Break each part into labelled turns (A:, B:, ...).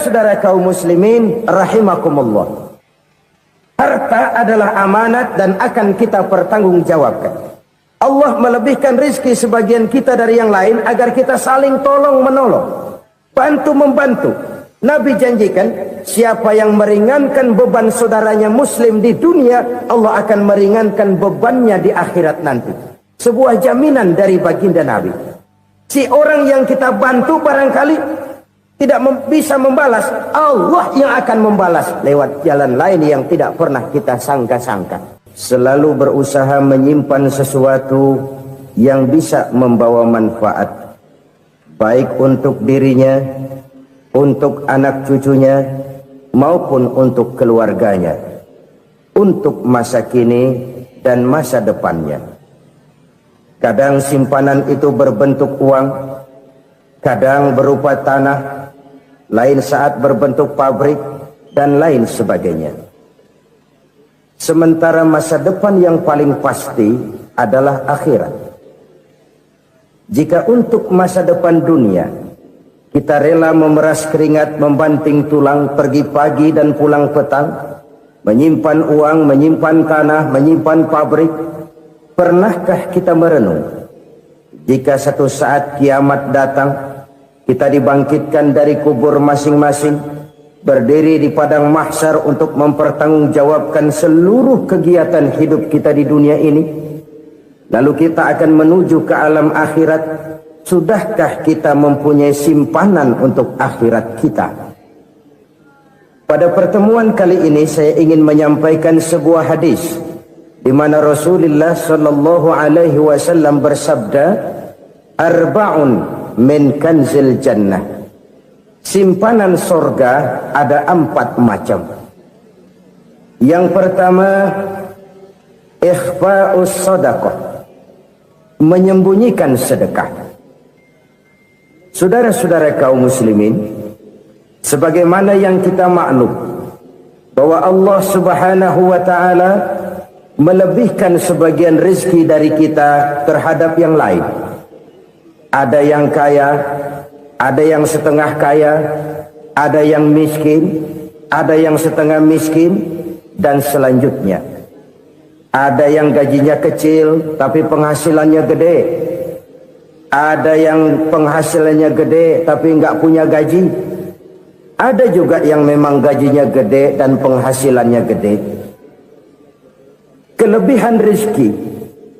A: Saudara kaum muslimin rahimakumullah, harta adalah amanat dan akan kita pertanggungjawabkan. Allah melebihkan rizki sebagian kita dari yang lain agar kita saling tolong menolong, bantu membantu. Nabi janjikan, siapa yang meringankan beban saudaranya muslim di dunia, Allah akan meringankan bebannya di akhirat nanti. Sebuah jaminan dari baginda Nabi. Si orang yang kita bantu barangkali tidak bisa membalas, Allah yang akan membalas lewat jalan lain yang tidak pernah kita sangka-sangka. Selalu berusaha menyimpan sesuatu yang bisa membawa manfaat, baik untuk dirinya, untuk anak cucunya, maupun untuk keluarganya, untuk masa kini dan masa depannya. Kadang simpanan itu berbentuk uang, kadang berupa tanah, lain saat berbentuk pabrik, dan lain sebagainya. Sementara masa depan yang paling pasti adalah akhirat. Jika untuk masa depan dunia kita rela memeras keringat, membanting tulang, pergi pagi dan pulang petang, menyimpan uang, menyimpan tanah, menyimpan pabrik, pernahkah kita merenung jika satu saat kiamat datang, kita dibangkitkan dari kubur masing-masing, berdiri di padang mahsyar untuk mempertanggungjawabkan seluruh kegiatan hidup kita di dunia ini. Lalu kita akan menuju ke alam akhirat. Sudahkah kita mempunyai simpanan untuk akhirat kita? Pada pertemuan kali ini saya ingin menyampaikan sebuah hadis di mana Rasulullah sallallahu alaihi wasallam bersabda, arba'un min kanzil jannah. Simpanan sorga ada 4 macam. Yang pertama, ikhfa'us sadaqah, menyembunyikan sedekah. Saudara-saudara kaum muslimin, sebagaimana yang kita maklum bahwa Allah subhanahu wa ta'ala melebihkan sebagian rezeki dari kita terhadap yang lain. Ada yang kaya, ada yang setengah kaya, ada yang miskin, ada yang setengah miskin, dan selanjutnya. Ada yang gajinya kecil tapi penghasilannya gede. Ada yang penghasilannya gede tapi nggak punya gaji. Ada juga yang memang gajinya gede dan penghasilannya gede. Kelebihan rezeki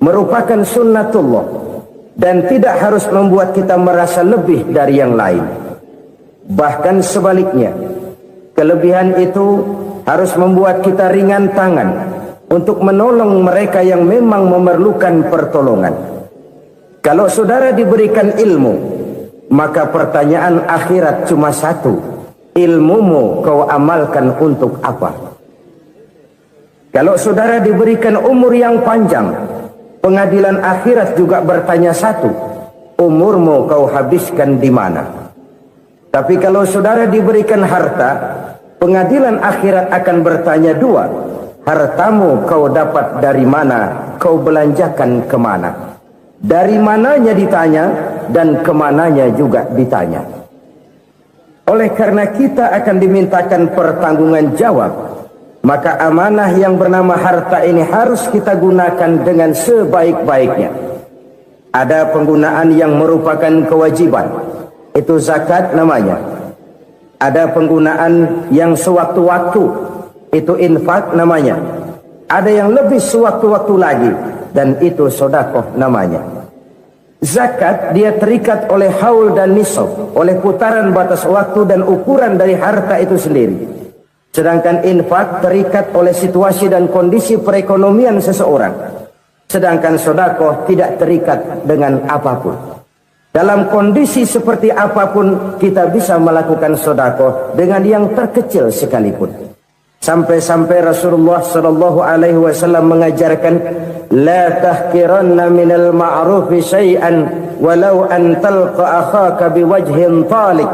A: merupakan sunnatullah dan tidak harus membuat kita merasa lebih dari yang lain. Bahkan sebaliknya, kelebihan itu harus membuat kita ringan tangan untuk menolong mereka yang memang memerlukan pertolongan. Kalau saudara diberikan ilmu, maka pertanyaan akhirat cuma satu, ilmumu kau amalkan untuk apa? Kalau saudara diberikan umur yang panjang, pengadilan akhirat juga bertanya satu, umurmu kau habiskan di mana? Tapi kalau saudara diberikan harta, pengadilan akhirat akan bertanya 2, hartamu kau dapat dari mana, kau belanjakan kemana? Dari mananya ditanya, dan kemananya juga ditanya. Oleh karena kita akan dimintakan pertanggungan jawab, maka amanah yang bernama harta ini harus kita gunakan dengan sebaik-baiknya. Ada penggunaan yang merupakan kewajiban, itu zakat namanya. Ada penggunaan yang sewaktu-waktu, itu infak namanya. Ada yang lebih sewaktu-waktu lagi, dan itu sedekah namanya. Zakat dia terikat oleh haul dan nisab, oleh putaran batas waktu dan ukuran dari harta itu sendiri. Sedangkan infak terikat oleh situasi dan kondisi perekonomian seseorang. Sedangkan sedekah tidak terikat dengan apapun. Dalam kondisi seperti apapun kita bisa melakukan sedekah dengan yang terkecil sekalipun. Sampai-sampai Rasulullah sallallahu alaihi wasallam mengajarkan, la tahqiranna minal ma'rufi syai'an walau an talqa akhaka biwajhin talik.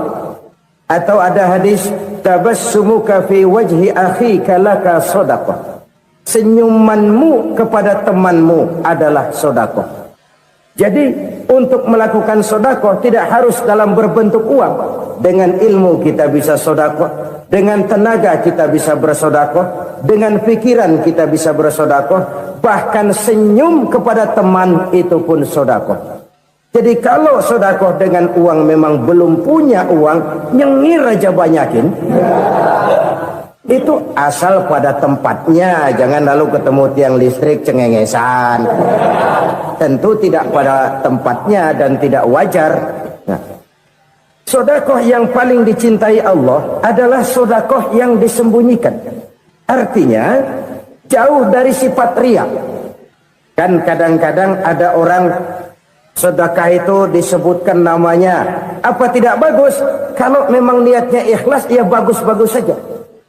A: Atau ada hadis, tabassumuka fi wajhi akhika laka shadaqah. Senyumanmu kepada temanmu adalah sedekah. Jadi Untuk melakukan sodakoh tidak harus dalam berbentuk uang. Dengan ilmu kita bisa sodakoh, dengan tenaga kita bisa bersodakoh, dengan pikiran kita bisa bersodakoh, bahkan senyum kepada teman itu pun sodakoh. Jadi kalau sodakoh dengan uang memang belum punya uang, nyengir aja banyakin. Itu asal pada tempatnya, jangan lalu ketemu tiang listrik cengengesan. Tentu tidak pada tempatnya dan tidak wajar. Nah, sodakoh yang paling dicintai Allah adalah sodakoh yang disembunyikan. Artinya jauh dari sifat riya. Kan kadang-kadang ada orang sedekah itu disebutkan namanya. Apa tidak bagus? Kalau memang niatnya ikhlas, ya bagus-bagus saja.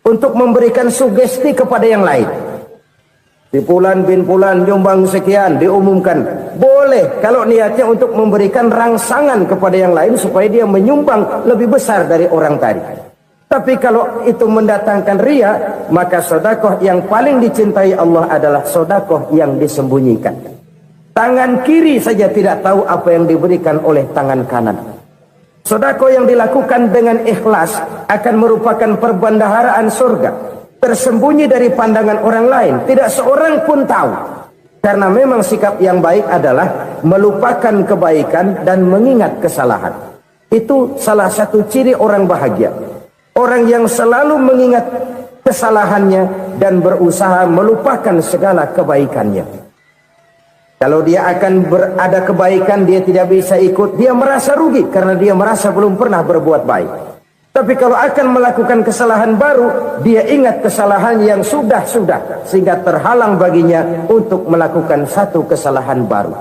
A: Untuk memberikan sugesti kepada yang lain. Di Fulan bin Fulan nyumbang sekian, diumumkan. Boleh kalau niatnya untuk memberikan rangsangan kepada yang lain supaya dia menyumbang lebih besar dari orang tadi. Tapi kalau itu mendatangkan riya, maka sedekah yang paling dicintai Allah adalah sedekah yang disembunyikan. Tangan kiri saja tidak tahu apa yang diberikan oleh tangan kanan. Sedekah yang dilakukan dengan ikhlas akan merupakan perbendaharaan surga, tersembunyi dari pandangan orang lain, tidak seorang pun tahu. Karena memang sikap yang baik adalah melupakan kebaikan dan mengingat kesalahan. Itu salah satu ciri orang bahagia. Orang yang selalu mengingat kesalahannya dan berusaha melupakan segala kebaikannya. Kalau dia akan berada kebaikan, dia tidak bisa ikut, dia merasa rugi karena dia merasa belum pernah berbuat baik. Tapi kalau akan melakukan kesalahan baru, dia ingat kesalahan yang sudah-sudah, sehingga terhalang baginya untuk melakukan satu kesalahan baru.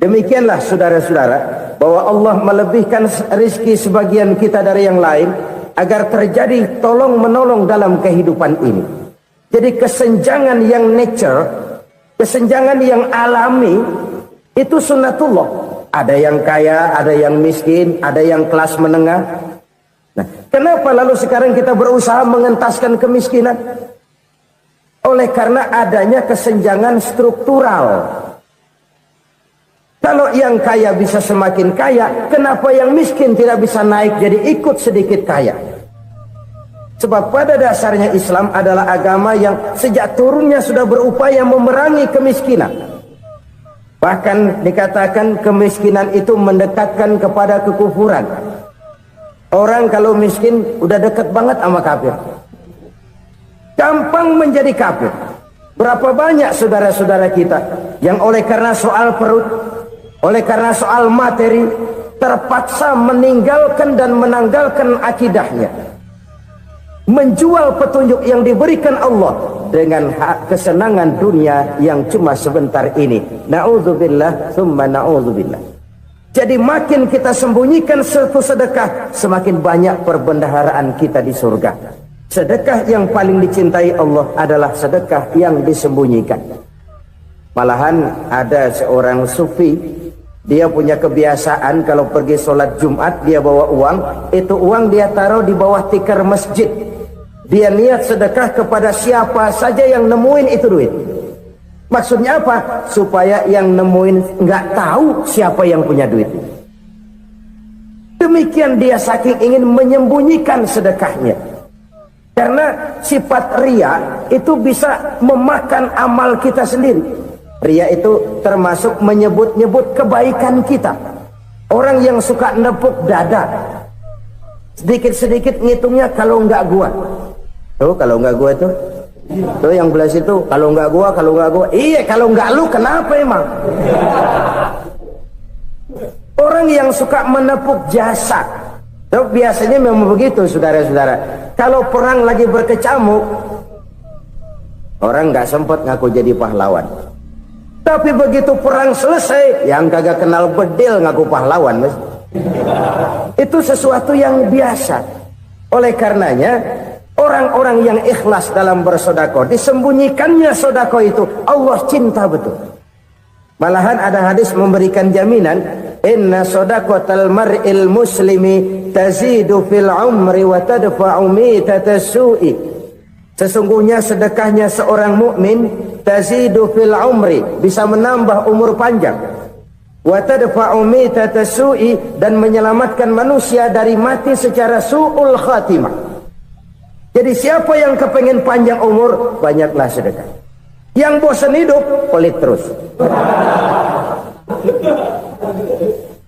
A: Demikianlah saudara-saudara, bahwa Allah melebihkan rizki sebagian kita dari yang lain, agar terjadi tolong-menolong dalam kehidupan ini. Jadi kesenjangan yang nature, kesenjangan yang alami, itu sunnatullah. Ada yang kaya, ada yang miskin, ada yang kelas menengah. Nah, kenapa lalu sekarang kita berusaha mengentaskan kemiskinan? Oleh karena adanya kesenjangan struktural. Kalau yang kaya bisa semakin kaya, kenapa yang miskin tidak bisa naik jadi ikut sedikit kaya? Sebab pada dasarnya Islam adalah agama yang sejak turunnya sudah berupaya memerangi kemiskinan. Bahkan dikatakan kemiskinan itu mendekatkan kepada kekufuran. Orang kalau miskin udah dekat banget sama kafir. Gampang menjadi kafir. Berapa banyak saudara-saudara kita yang oleh karena soal perut, oleh karena soal materi, terpaksa meninggalkan dan menanggalkan akidahnya. Menjual petunjuk yang diberikan Allah dengan kesenangan dunia yang cuma sebentar ini. Na'udzubillah, thumma na'udzubillah. Jadi makin kita sembunyikan satu sedekah, semakin banyak perbendaharaan kita di surga. Sedekah yang paling dicintai Allah adalah sedekah yang disembunyikan. Malahan ada seorang sufi, dia punya kebiasaan kalau pergi sholat Jumat dia bawa uang, itu uang dia taruh di bawah tikar masjid. Dia niat sedekah kepada siapa saja yang nemuin itu duit. Maksudnya apa? Supaya yang nemuin nggak tahu siapa yang punya duit. Demikian dia saking ingin menyembunyikan sedekahnya. Karena sifat riya itu bisa memakan amal kita sendiri. Riya itu termasuk menyebut-nyebut kebaikan kita. Orang yang suka nepuk dada, sedikit-sedikit ngitungnya kalau nggak gua. Tuh kalau nggak gua tuh yang belah situ, kalau nggak gua, iya kalau nggak lu kenapa emang? Orang yang suka menepuk jasa, tuh biasanya memang begitu saudara-saudara. Kalau perang lagi berkecamuk, orang nggak sempat ngaku jadi pahlawan. Tapi begitu perang selesai, yang kagak kenal bedil ngaku pahlawan, mas. Itu sesuatu yang biasa. Oleh karenanya, orang-orang yang ikhlas dalam bersedekah, disembunyikannya sedekah itu, Allah cinta betul. Malahan ada hadis memberikan jaminan, inna sedaqatal mar'il muslimi tazidu fil umri wa tadfa'u mitatas su'i. Sesungguhnya sedekahnya seorang mukmin tazidu fil umri, bisa menambah umur panjang. wa tadfa'u mitata su'i, dan menyelamatkan manusia dari mati secara su'ul khatimah. Jadi siapa yang kepengen panjang umur, banyaklah sedekah. Yang bosan hidup, pelit terus.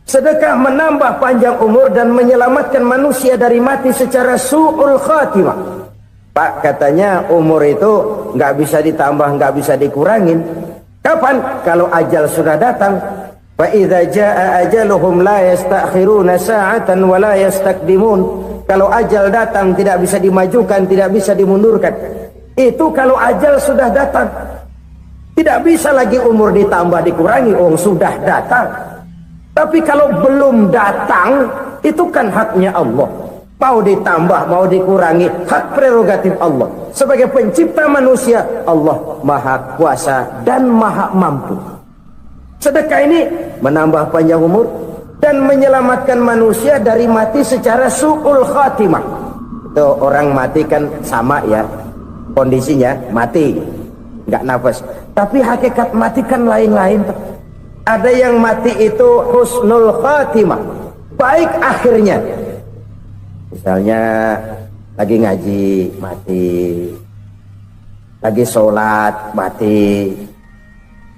A: Sedekah menambah panjang umur dan menyelamatkan manusia dari mati secara su'ul khatimah. Pak, katanya umur itu nggak bisa ditambah, nggak bisa dikurangin. Kapan? Kalau ajal sudah datang. Fa idza jaa ajaluhum la yastakhiruna sa'atan wa la yastaqdimun. Kalau ajal datang tidak bisa dimajukan, tidak bisa dimundurkan. Itu kalau ajal sudah datang. Tidak bisa lagi umur ditambah dikurangi, sudah datang. Tapi kalau belum datang, itu kan haknya Allah. Mau ditambah, mau dikurangi, hak prerogatif Allah. Sebagai pencipta manusia, Allah maha kuasa dan maha mampu. Sedekah ini menambah panjang umur dan menyelamatkan manusia dari mati secara su'ul khatimah. Itu orang mati kan sama ya, kondisinya mati, nggak nafas. Tapi hakikat mati kan lain-lain. Ada yang mati itu husnul khatimah, baik akhirnya. Misalnya lagi ngaji mati, lagi sholat mati,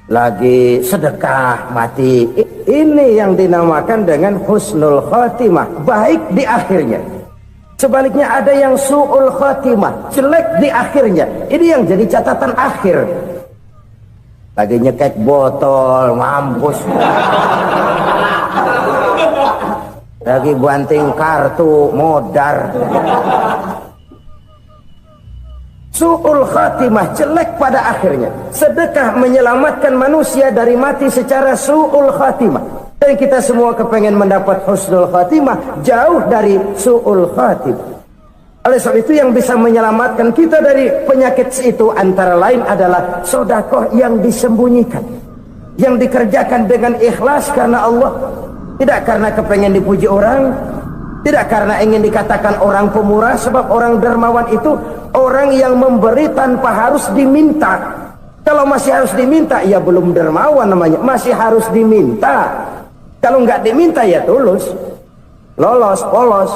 A: lagi sedekah mati. Ini yang dinamakan dengan husnul khatimah, baik di akhirnya. Sebaliknya ada yang su'ul khatimah, jelek di akhirnya. Ini yang jadi catatan akhir. Lagi nyekek botol, mampus. Lagi banting kartu, modar. Su'ul khatimah, jelek pada akhirnya. Sedekah menyelamatkan manusia dari mati secara su'ul khatimah. Dan kita semua kepengen mendapat husnul khatimah, jauh dari su'ul khatimah. Oleh sebab itu yang bisa menyelamatkan kita dari penyakit itu antara lain adalah sedekah yang disembunyikan, yang dikerjakan dengan ikhlas karena Allah, tidak karena kepengen dipuji orang, tidak karena ingin dikatakan orang pemurah. Sebab orang dermawan itu orang yang memberi tanpa harus diminta. Kalau masih harus diminta, ya belum dermawan namanya, masih harus diminta. Kalau nggak diminta ya tulus, lolos, polos.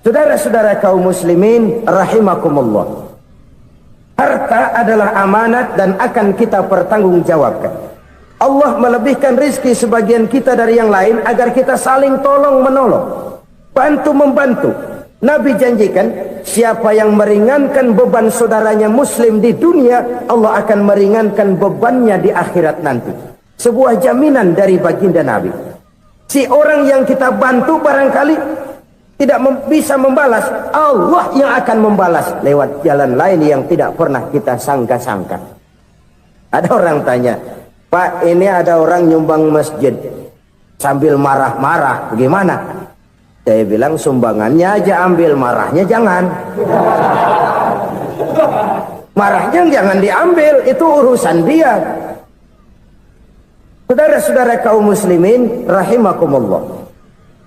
A: Saudara-saudara kaum muslimin rahimakumullah, harta adalah amanat dan akan kita pertanggungjawabkan. Allah melebihkan rizki sebagian kita dari yang lain agar kita saling tolong menolong, bantu membantu. Nabi janjikan, siapa yang meringankan beban saudaranya muslim di dunia, Allah akan meringankan bebannya di akhirat nanti. Sebuah jaminan dari baginda Nabi. Si orang yang kita bantu barangkali tidak bisa membalas, Allah yang akan membalas lewat jalan lain yang tidak pernah kita sangka-sangka. Ada orang tanya, Pak, ini ada orang nyumbang masjid sambil marah-marah, bagaimana? Saya bilang, sumbangannya aja ambil, marahnya jangan. Marahnya jangan diambil, itu urusan dia. Saudara-saudara kaum muslimin rahimakumullah,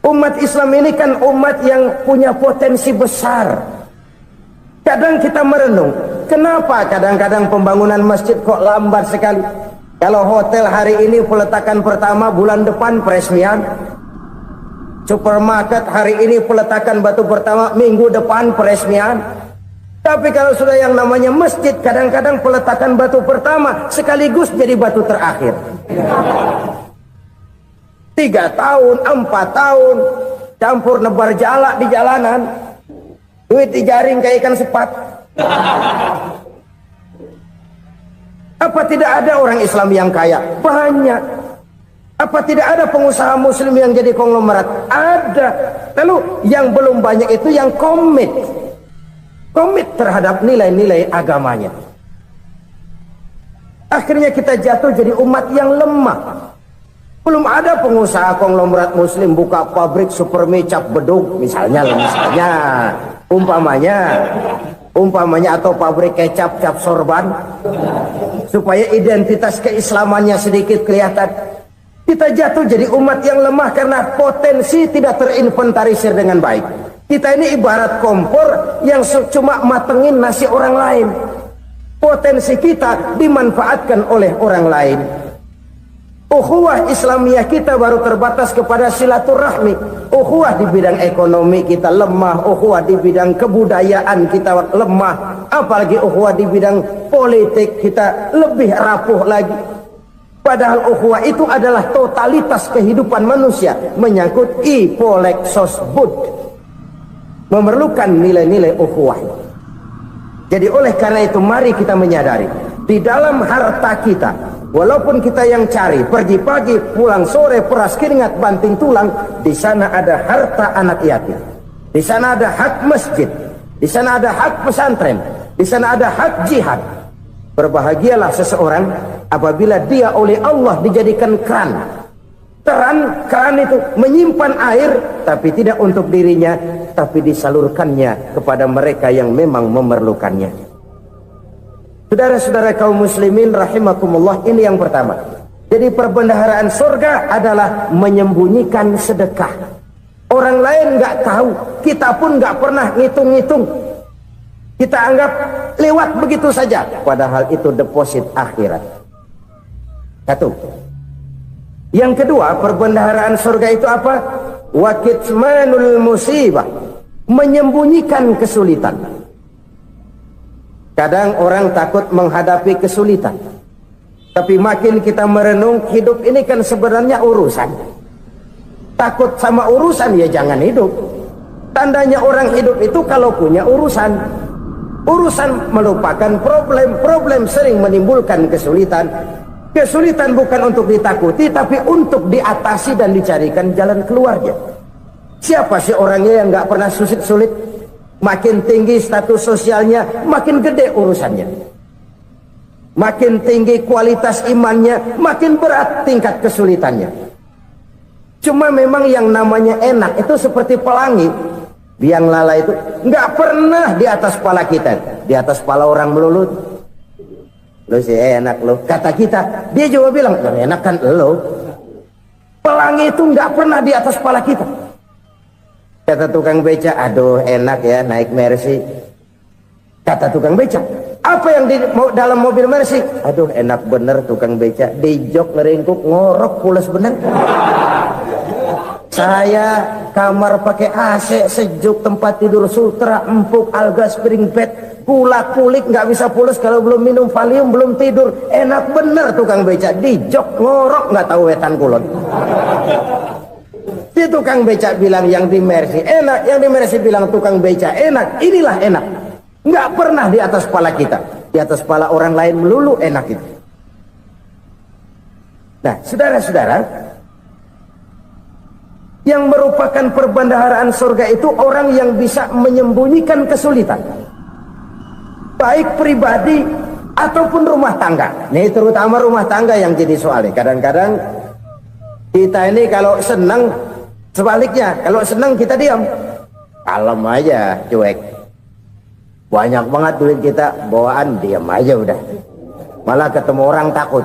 A: umat Islam ini kan umat yang punya potensi besar. Kadang kita merenung, kenapa kadang-kadang pembangunan masjid kok lambat sekali? Kalau hotel hari ini peletakan pertama, bulan depan peresmian. Supermarket hari ini peletakan batu pertama, minggu depan peresmian. Tapi kalau sudah yang namanya masjid, kadang-kadang peletakan batu pertama sekaligus jadi batu terakhir. 3 tahun, 4 tahun, campur nebar jalak di jalanan, duit dijaring kayak ikan sepat. Apa tidak ada orang Islam yang kaya? Banyak. Apa tidak ada pengusaha muslim yang jadi konglomerat? Ada. Lalu yang belum banyak itu yang komit terhadap nilai-nilai agamanya. Akhirnya kita jatuh jadi umat yang lemah. Belum ada pengusaha konglomerat muslim buka pabrik supermi cap bedug misalnya umpamanya, atau pabrik kecap cap sorban supaya identitas keislamannya sedikit kelihatan. Kita jatuh jadi umat yang lemah karena potensi tidak terinventarisir dengan baik. Kita ini ibarat kompor yang cuma matengin nasi orang lain. Potensi kita dimanfaatkan oleh orang lain. Ukhuwah Islamiyah kita baru terbatas kepada silaturahmi. Ukhuwah di bidang ekonomi kita lemah, ukhuwah di bidang kebudayaan kita lemah, apalagi ukhuwah di bidang politik kita lebih rapuh lagi. Padahal ukhuwah itu adalah totalitas kehidupan manusia, menyangkut ipolek sosbud, memerlukan nilai-nilai ukhuwah. Jadi oleh karena itu mari kita menyadari di dalam harta kita, walaupun kita yang cari pergi pagi pulang sore peras keringat banting tulang, di sana ada harta anak yatim, di sana ada hak masjid, di sana ada hak pesantren, di sana ada hak jihad. Berbahagialah seseorang apabila dia oleh Allah dijadikan keran. Keran itu menyimpan air, tapi tidak untuk dirinya, tapi disalurkannya kepada mereka yang memang memerlukannya. Saudara-saudara kaum muslimin rahimakumullah, ini yang pertama. Jadi perbendaharaan surga adalah menyembunyikan sedekah. Orang lain nggak tahu, kita pun nggak pernah ngitung-ngitung. Kita anggap lewat begitu saja, padahal itu deposit akhirat. Satu. Yang kedua, perbendaharaan surga itu apa? Wa kitmanul musibah, menyembunyikan kesulitan. Kadang orang takut menghadapi kesulitan, tapi makin kita merenung, hidup ini kan sebenarnya urusan. Takut sama urusan, ya jangan hidup. Tandanya orang hidup itu kalau punya urusan. Urusan melupakan problem, problem sering menimbulkan kesulitan. Kesulitan bukan untuk ditakuti, tapi untuk diatasi dan dicarikan jalan keluarnya. Siapa sih orangnya yang nggak pernah sulit-sulit? Makin tinggi status sosialnya, makin gede urusannya. Makin tinggi kualitas imannya, makin berat tingkat kesulitannya. Cuma memang yang namanya enak itu seperti pelangi. Biang lala itu nggak pernah di atas kepala kita, di atas kepala orang melulu. Lo sih enak lo, kata kita. Dia juga bilang, yang enak kan lo. Pelangi itu nggak pernah di atas kepala kita. Kata tukang beca, aduh enak ya naik Mercy. Kata tukang beca, apa yang di dalam mobil Mercy? Aduh enak bener tukang beca, di jok ngeringkuk ngorok pules bener. Saya kamar pakai AC, sejuk, tempat tidur sutra, empuk, alga, spring bed, kulak kulik, nggak bisa pulas kalau belum minum Valium, belum tidur. Enak bener tukang beca, di jok ngorok nggak tahu wetan kulon. Si tukang beca bilang yang di Mercy enak, yang di Mercy bilang tukang beca enak. Inilah enak, nggak pernah di atas kepala kita, di atas kepala orang lain melulu enak itu. Nah, saudara-saudara, yang merupakan perbendaharaan surga itu orang yang bisa menyembunyikan kesulitan, baik pribadi ataupun rumah tangga. Ini terutama rumah tangga yang jadi soalnya. Kadang-kadang kita ini kalau senang, sebaliknya kalau senang kita diam, kalem aja, cuek. Banyak banget duit kita bawaan, diam aja udah. Malah ketemu orang takut.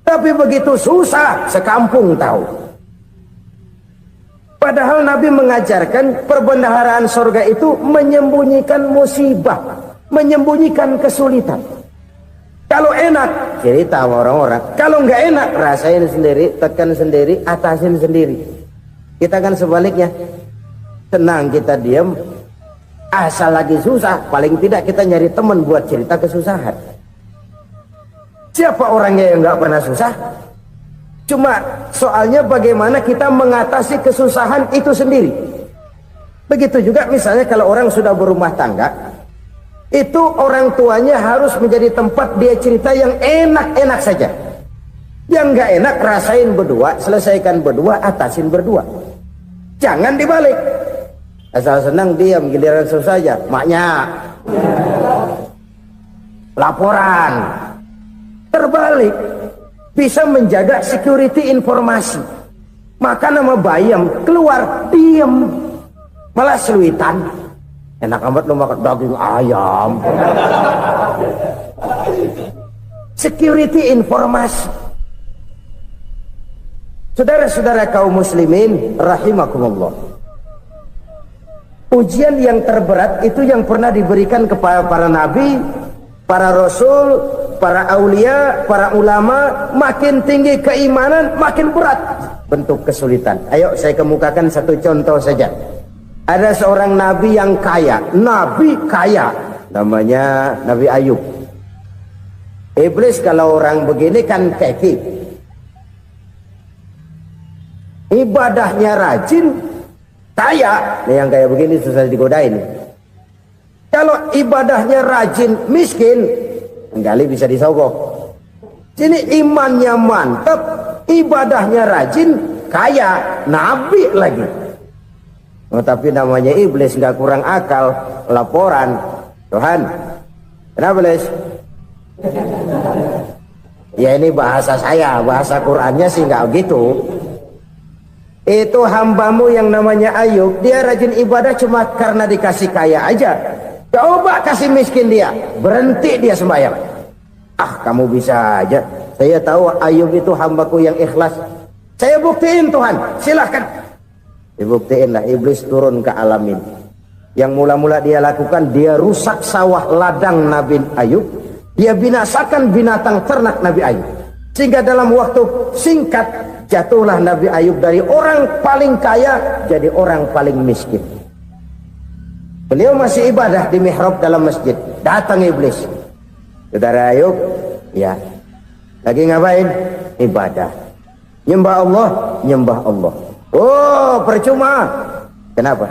A: Tapi begitu susah, sekampung tahu. Padahal Nabi mengajarkan perbendaharaan surga itu menyembunyikan musibah, menyembunyikan kesulitan. Kalau enak, cerita sama orang-orang. Kalau nggak enak, rasain sendiri, tekan sendiri, atasin sendiri. Kita kan sebaliknya, senang kita diam, asal lagi susah, paling tidak kita nyari teman buat cerita kesusahan. Siapa orangnya yang nggak pernah susah? Cuma soalnya bagaimana kita mengatasi kesusahan itu sendiri. Begitu juga misalnya kalau orang sudah berumah tangga, itu orang tuanya harus menjadi tempat dia cerita yang enak-enak saja. Yang nggak enak rasain berdua, selesaikan berdua, atasin berdua. Jangan dibalik. Asal senang diam, giliran susah saja. Maknya laporan. Terbalik. Bisa menjaga security informasi. Maka nama bayam keluar diam, malah seluitan. Enak amat lu makan daging ayam. Security informasi. Saudara-saudara kaum muslimin rahimakumullah, ujian yang terberat itu yang pernah diberikan kepada para nabi para rasul, para aulia, para ulama, makin tinggi keimanan, makin berat bentuk kesulitan. Ayo saya kemukakan satu contoh saja. Ada seorang nabi yang kaya, nabi kaya, namanya Nabi Ayub. Iblis kalau orang begini kan keki, ibadahnya rajin, kaya. Nih yang kayak begini susah digodain. Kalau ibadahnya rajin, miskin, kali bisa disogok. Sini imannya mantap, ibadahnya rajin, kaya, nabi lagi. Oh, tapi namanya iblis nggak kurang akal. Laporan, Tuhan, kenapa Les? Ya ini bahasa saya, bahasa Qurannya sih nggak gitu. Itu hambamu yang namanya Ayub, dia rajin ibadah cuma karena dikasih kaya aja. Coba kasih miskin dia, berhenti dia sembahyang. Ah, kamu bisa aja. Saya tahu Ayub itu hambaku yang ikhlas. Saya buktiin Tuhan, silahkan. Dibuktiin lah, iblis turun ke alam ini. Yang mula-mula dia lakukan, dia rusak sawah ladang Nabi Ayub. Dia binasakan binatang ternak Nabi Ayub. Sehingga dalam waktu singkat, jatuhlah Nabi Ayub dari orang paling kaya jadi orang paling miskin. Beliau masih ibadah di mihrab dalam masjid. Datang iblis. Saudara Ayub, ya, lagi ngapain? Ibadah. Nyembah Allah, nyembah Allah. Oh, percuma. Kenapa?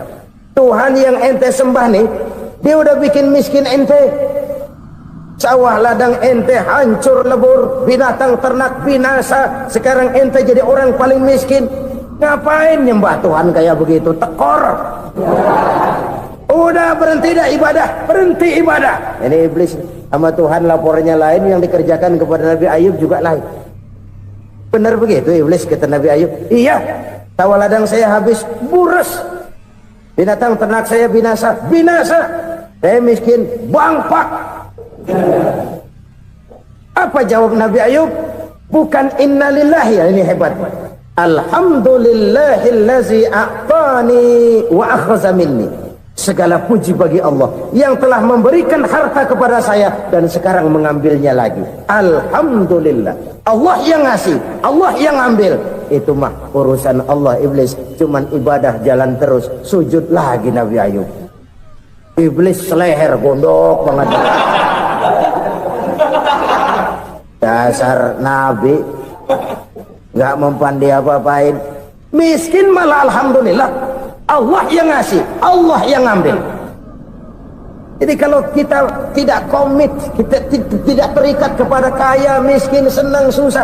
A: Tuhan yang ente sembah nih, dia udah bikin miskin ente. Sawah ladang ente hancur lebur, binatang ternak binasa. Sekarang ente jadi orang paling miskin. Ngapain nyembah Tuhan kayak begitu? Tekor. Udah berhenti dah ibadah, berhenti ibadah. Ini iblis sama Tuhan laporannya lain, yang dikerjakan kepada Nabi Ayub juga lain. Benar begitu iblis, kata Nabi Ayub. Iya, sawah ladang saya habis, buras. Binatang ternak saya binasa, binasa. Saya miskin, bangpak. Apa jawab Nabi Ayub? Bukan innalillahi, ya ini hebat. Alhamdulillahillazi a'tani wa akhza minni. Segala puji bagi Allah yang telah memberikan harta kepada saya dan sekarang mengambilnya lagi. Alhamdulillah. Allah yang ngasih, Allah yang ambil. Itu mah urusan Allah. Iblis cuman ibadah jalan terus, sujud lagi Nabi Ayub. Iblis seleher gondok banget. Dasar Nabi nggak mempan dia apa-apain. Miskin malah alhamdulillah. Allah yang ngasih, Allah yang ngambil. Jadi kalau kita tidak komit, kita tidak terikat kepada kaya, miskin, senang, susah,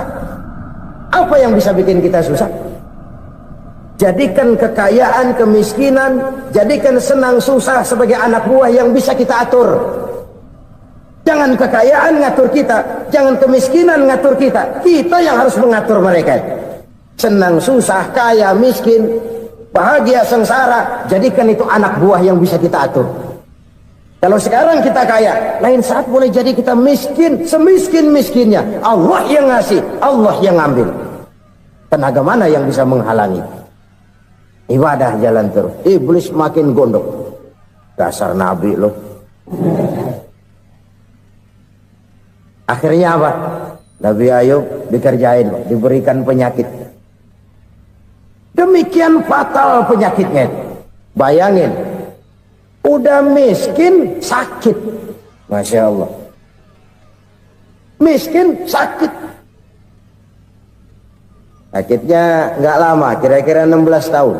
A: apa yang bisa bikin kita susah? Jadikan kekayaan, kemiskinan, jadikan senang, susah sebagai anak buah yang bisa kita atur. Jangan kekayaan ngatur kita, jangan kemiskinan ngatur kita. Kita yang harus mengatur mereka. Senang, susah, kaya, miskin, bahagia, sengsara, jadikan itu anak buah yang bisa kita atur. Kalau sekarang kita kaya, lain saat boleh jadi kita miskin, semiskin-miskinnya. Allah yang ngasih, Allah yang ngambil. Tenaga mana yang bisa menghalangi? Ibadah jalan terus. Iblis makin gondok. Dasar Nabi loh. Akhirnya apa? Nabi Ayub dikerjain, diberikan penyakit. Demikian fatal penyakitnya. Bayangin, udah miskin sakit. Masya Allah. Miskin sakit. Sakitnya nggak lama, kira-kira 16 tahun.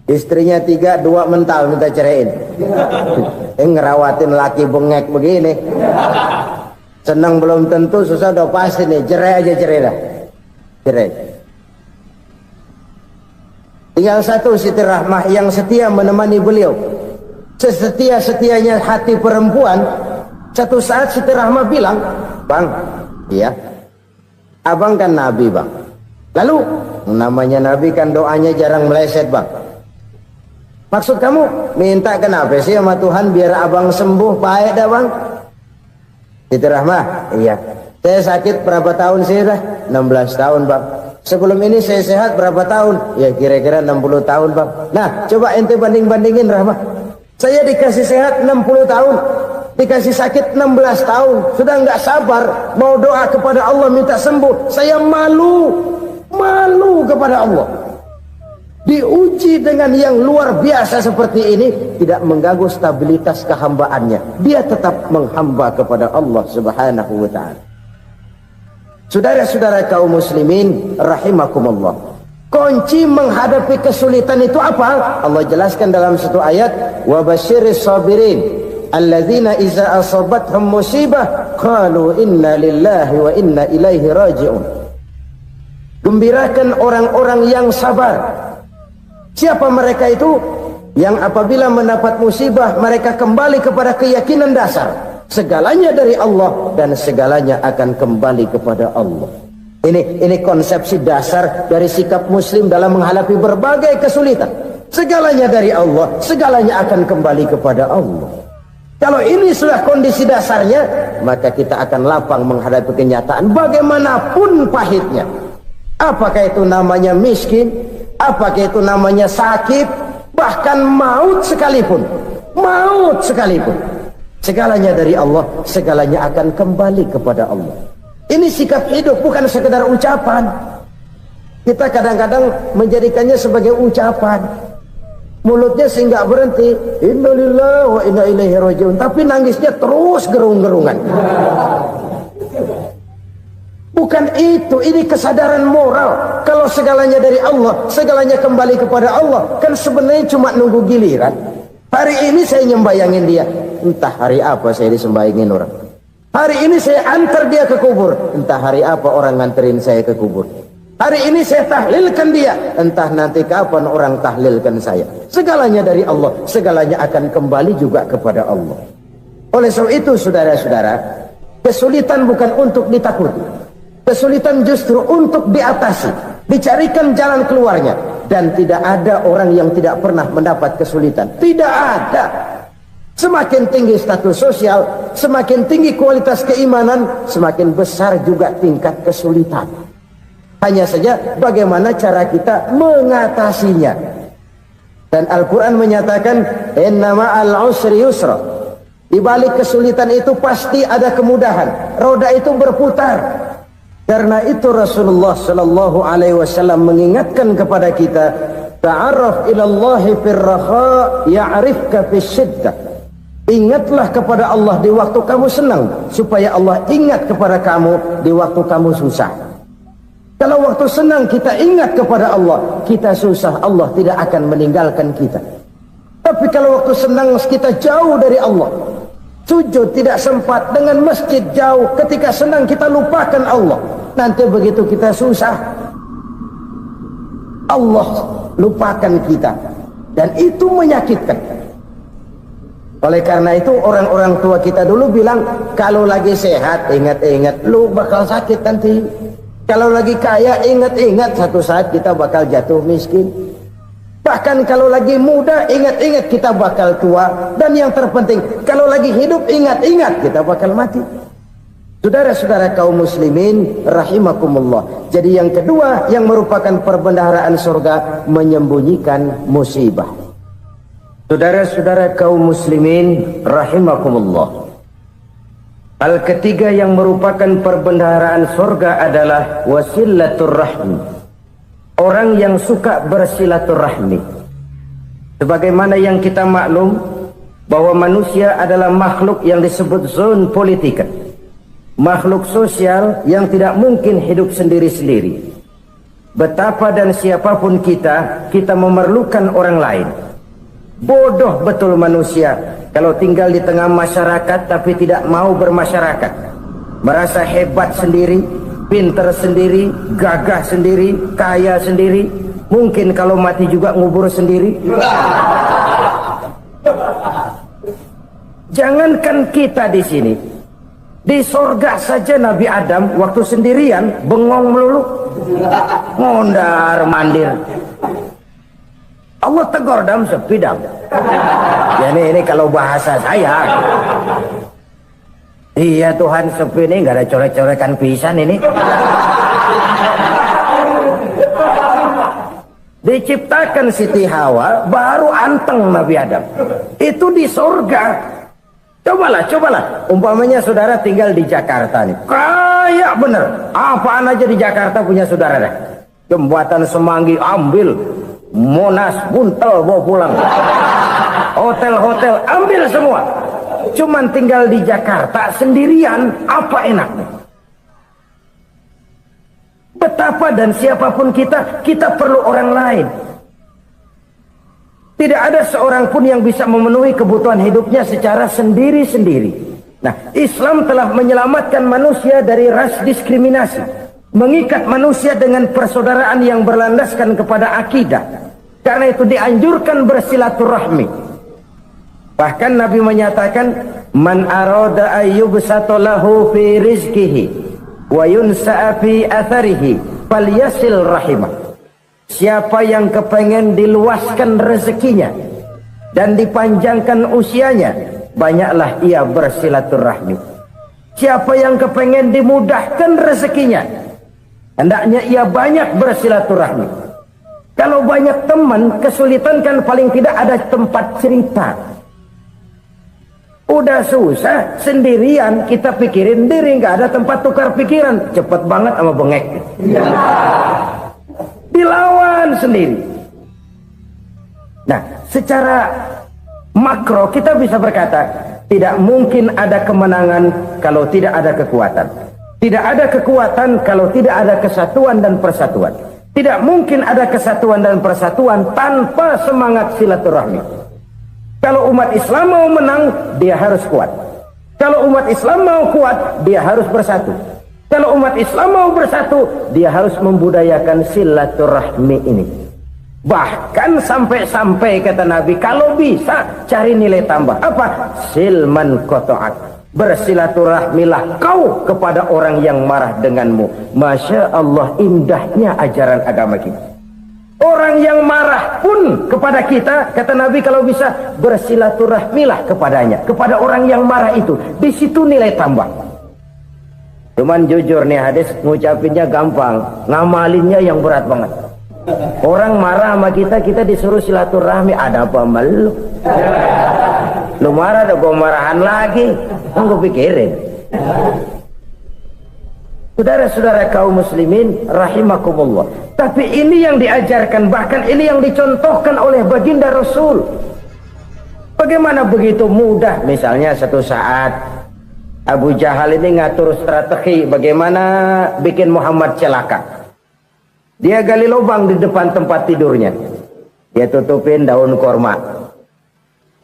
A: Istrinya 3, 2 mental minta ceraiin. Ngerawatin laki bengek begini. Senang belum tentu, susah udah pasti nih. Cerai aja, cerai dah. Cerai. Tinggal satu Siti Rahmah yang setia menemani beliau. Sesetia-setianya hati perempuan. Satu saat Siti Rahmah bilang, "Bang, iya, abang kan Nabi, Bang. Lalu, namanya Nabi kan doanya jarang meleset, Bang. Maksud kamu minta kenapa sih sama Tuhan biar abang sembuh, baik dah, Bang?" Siti Rahmah, iya. Saya sakit berapa tahun sih dah? 16 tahun, Bang. Sebelum ini saya sehat berapa tahun? Ya kira-kira 60 tahun, Bang. Nah, coba ente banding-bandingin, Rahmah. Saya dikasih sehat 60 tahun. dikasih sakit 16 tahun, sudah nggak sabar mau doa kepada Allah minta sembuh. Saya malu kepada Allah. Diuji dengan yang luar biasa seperti ini, tidak mengganggu stabilitas kehambaannya. Dia tetap menghamba kepada Allah Subhanahu wa ta'ala. Saudara-saudara kaum muslimin rahimakumullah, kunci menghadapi kesulitan itu apa? Allah jelaskan dalam satu ayat, wa basyiris sabirin alladzina iza asabathum musibah qalu inna lillahi wa inna ilaihi raji'un. Gembirakan orang-orang yang sabar. Siapa mereka itu? Yang apabila mendapat musibah mereka kembali kepada keyakinan dasar, segalanya dari Allah dan segalanya akan kembali kepada Allah. Ini konsepsi dasar dari sikap muslim dalam menghadapi berbagai kesulitan. Segalanya dari Allah, segalanya akan kembali kepada Allah. Kalau ini sudah kondisi dasarnya, maka kita akan lapang menghadapi kenyataan bagaimanapun pahitnya. Apakah itu namanya miskin, apakah itu namanya sakit, bahkan maut sekalipun. Segalanya dari Allah, segalanya akan kembali kepada Allah. Ini sikap hidup, bukan sekedar ucapan. Kita kadang-kadang menjadikannya sebagai ucapan. Mulutnya sih nggak berhenti, innalillahi wa inna ilaihi raji'un, tapi nangisnya terus gerung-gerungan. Bukan itu, ini kesadaran moral. Kalau segalanya dari Allah, segalanya kembali kepada Allah, kan sebenarnya cuma nunggu giliran. Hari ini saya nyembayangin dia, entah hari apa saya disembayangin orang. Hari ini saya antar dia ke kubur, entah hari apa orang nganterin saya ke kubur. Hari ini saya tahlilkan dia, entah nanti kapan orang tahlilkan saya. Segalanya dari Allah, segalanya akan kembali juga kepada Allah. Oleh sebab itu saudara-saudara, kesulitan bukan untuk ditakuti. Kesulitan justru untuk diatasi, dicarikan jalan keluarnya. Dan tidak ada orang yang tidak pernah mendapat kesulitan. Tidak ada. Semakin tinggi status sosial, semakin tinggi kualitas keimanan, semakin besar juga tingkat kesulitan. Hanya saja bagaimana cara kita mengatasinya. Dan Al-Quran menyatakan, inna ma'al usri yusra. Di balik kesulitan itu pasti ada kemudahan. Roda itu berputar. Karena itu Rasulullah sallallahu alaihi wasallam mengingatkan kepada kita, ta'arraf ila Allahi fir raha ya'rifka fis syiddah. Ingatlah kepada Allah di waktu kamu senang, supaya Allah ingat kepada kamu di waktu kamu susah. Kalau waktu senang kita ingat kepada Allah, kita susah, Allah tidak akan meninggalkan kita. Tapi kalau waktu senang kita jauh dari Allah, sujud tidak sempat, dengan masjid jauh, ketika senang kita lupakan Allah, nanti begitu kita susah, Allah lupakan kita, dan itu menyakitkan. Oleh karena itu orang-orang tua kita dulu bilang, kalau lagi sehat ingat-ingat lu bakal sakit nanti. Kalau lagi kaya ingat-ingat satu saat kita bakal jatuh miskin. Bahkan kalau lagi muda ingat-ingat kita bakal tua. Dan yang terpenting, kalau lagi hidup ingat-ingat kita bakal mati. Saudara-saudara kaum muslimin rahimakumullah. Jadi yang kedua yang merupakan perbendaharaan surga, menyembunyikan musibah. Saudara-saudara kaum muslimin rahimakumullah. Hal ketiga yang merupakan perbendaharaan surga adalah wasilatur rahmi. Orang yang suka bersilaturahmi. Sebagaimana yang kita maklum bahwa manusia adalah makhluk yang disebut zon politika. Makhluk sosial yang tidak mungkin hidup sendiri-sendiri. Betapa dan siapapun kita memerlukan orang lain. Bodoh betul manusia kalau tinggal di tengah masyarakat tapi tidak mau bermasyarakat. Merasa hebat sendiri, pinter sendiri, gagah sendiri, kaya sendiri. Mungkin kalau mati juga ngubur sendiri. Jangankan kita di sini, di sorga saja Nabi Adam waktu sendirian bengong melulu, ngondar mandir. Allah tegur Adam, sepi Adam. Ya ini kalau bahasa saya. Iya Tuhan, sepi ini nggak ada coret-corekan pisan ini. Diciptakan Siti Hawa baru anteng Nabi Adam. Itu di sorga. Cobalah. Umpamanya saudara tinggal di Jakarta nih. Kayak bener. Apaan aja di Jakarta punya saudara dah. Jembatan Semanggi ambil. Monas, Buntel bawa pulang. Hotel-hotel ambil semua. Cuman tinggal di Jakarta sendirian, apa enaknya? Betapa dan siapapun kita perlu orang lain. Tidak ada seorang pun yang bisa memenuhi kebutuhan hidupnya secara sendiri-sendiri. Nah, Islam telah menyelamatkan manusia dari ras diskriminasi, mengikat manusia dengan persaudaraan yang berlandaskan kepada akidah. Karena itu dianjurkan bersilaturahmi. Bahkan Nabi menyatakan, man arada ayyubsata lahu fi rizqihi wa yunsa'a fi atharihi falyasil rahimah. Siapa yang kepengen diluaskan rezekinya dan dipanjangkan usianya, banyaklah ia bersilaturahmi. Siapa yang kepengen dimudahkan rezekinya, hendaknya ia banyak bersilaturahmi. Kalau banyak teman, kesulitan kan paling tidak ada tempat cerita. Udah susah, sendirian kita pikirin diri, nggak ada tempat tukar pikiran. Cepet banget sama bengek. Dilawan sendiri. Nah, secara makro kita bisa berkata, tidak mungkin ada kemenangan kalau tidak ada kekuatan. Tidak ada kekuatan kalau tidak ada kesatuan dan persatuan. Tidak mungkin ada kesatuan dan persatuan tanpa semangat silaturahmi. Kalau umat Islam mau menang, dia harus kuat. Kalau umat Islam mau kuat, dia harus bersatu. Kalau umat Islam mau bersatu, dia harus membudayakan silaturahmi ini. Bahkan sampai-sampai kata Nabi, kalau bisa cari nilai tambah. Apa? Silman qata'ak. Bersilaturahmilah kau kepada orang yang marah denganmu. Masya Allah, indahnya ajaran agama kita. Orang yang marah pun kepada kita, kata Nabi, kalau bisa bersilaturahmilah kepadanya, kepada orang yang marah itu. Di situ nilai tambah. Cuman jujur nih hadis, ngucapinnya gampang, ngamalinnya yang berat banget. Orang marah sama kita, kita disuruh silaturahmi, ada apa malu? Lu marah, ada gua marahan lagi. Kan gua pikirin. Saudara-saudara kaum muslimin rahimakumullah. Tapi ini yang diajarkan, bahkan ini yang dicontohkan oleh baginda Rasul. Bagaimana begitu mudah, misalnya satu saat Abu Jahal ini ngatur strategi bagaimana bikin Muhammad celaka. Dia gali lubang di depan tempat tidurnya. Dia tutupin daun korma.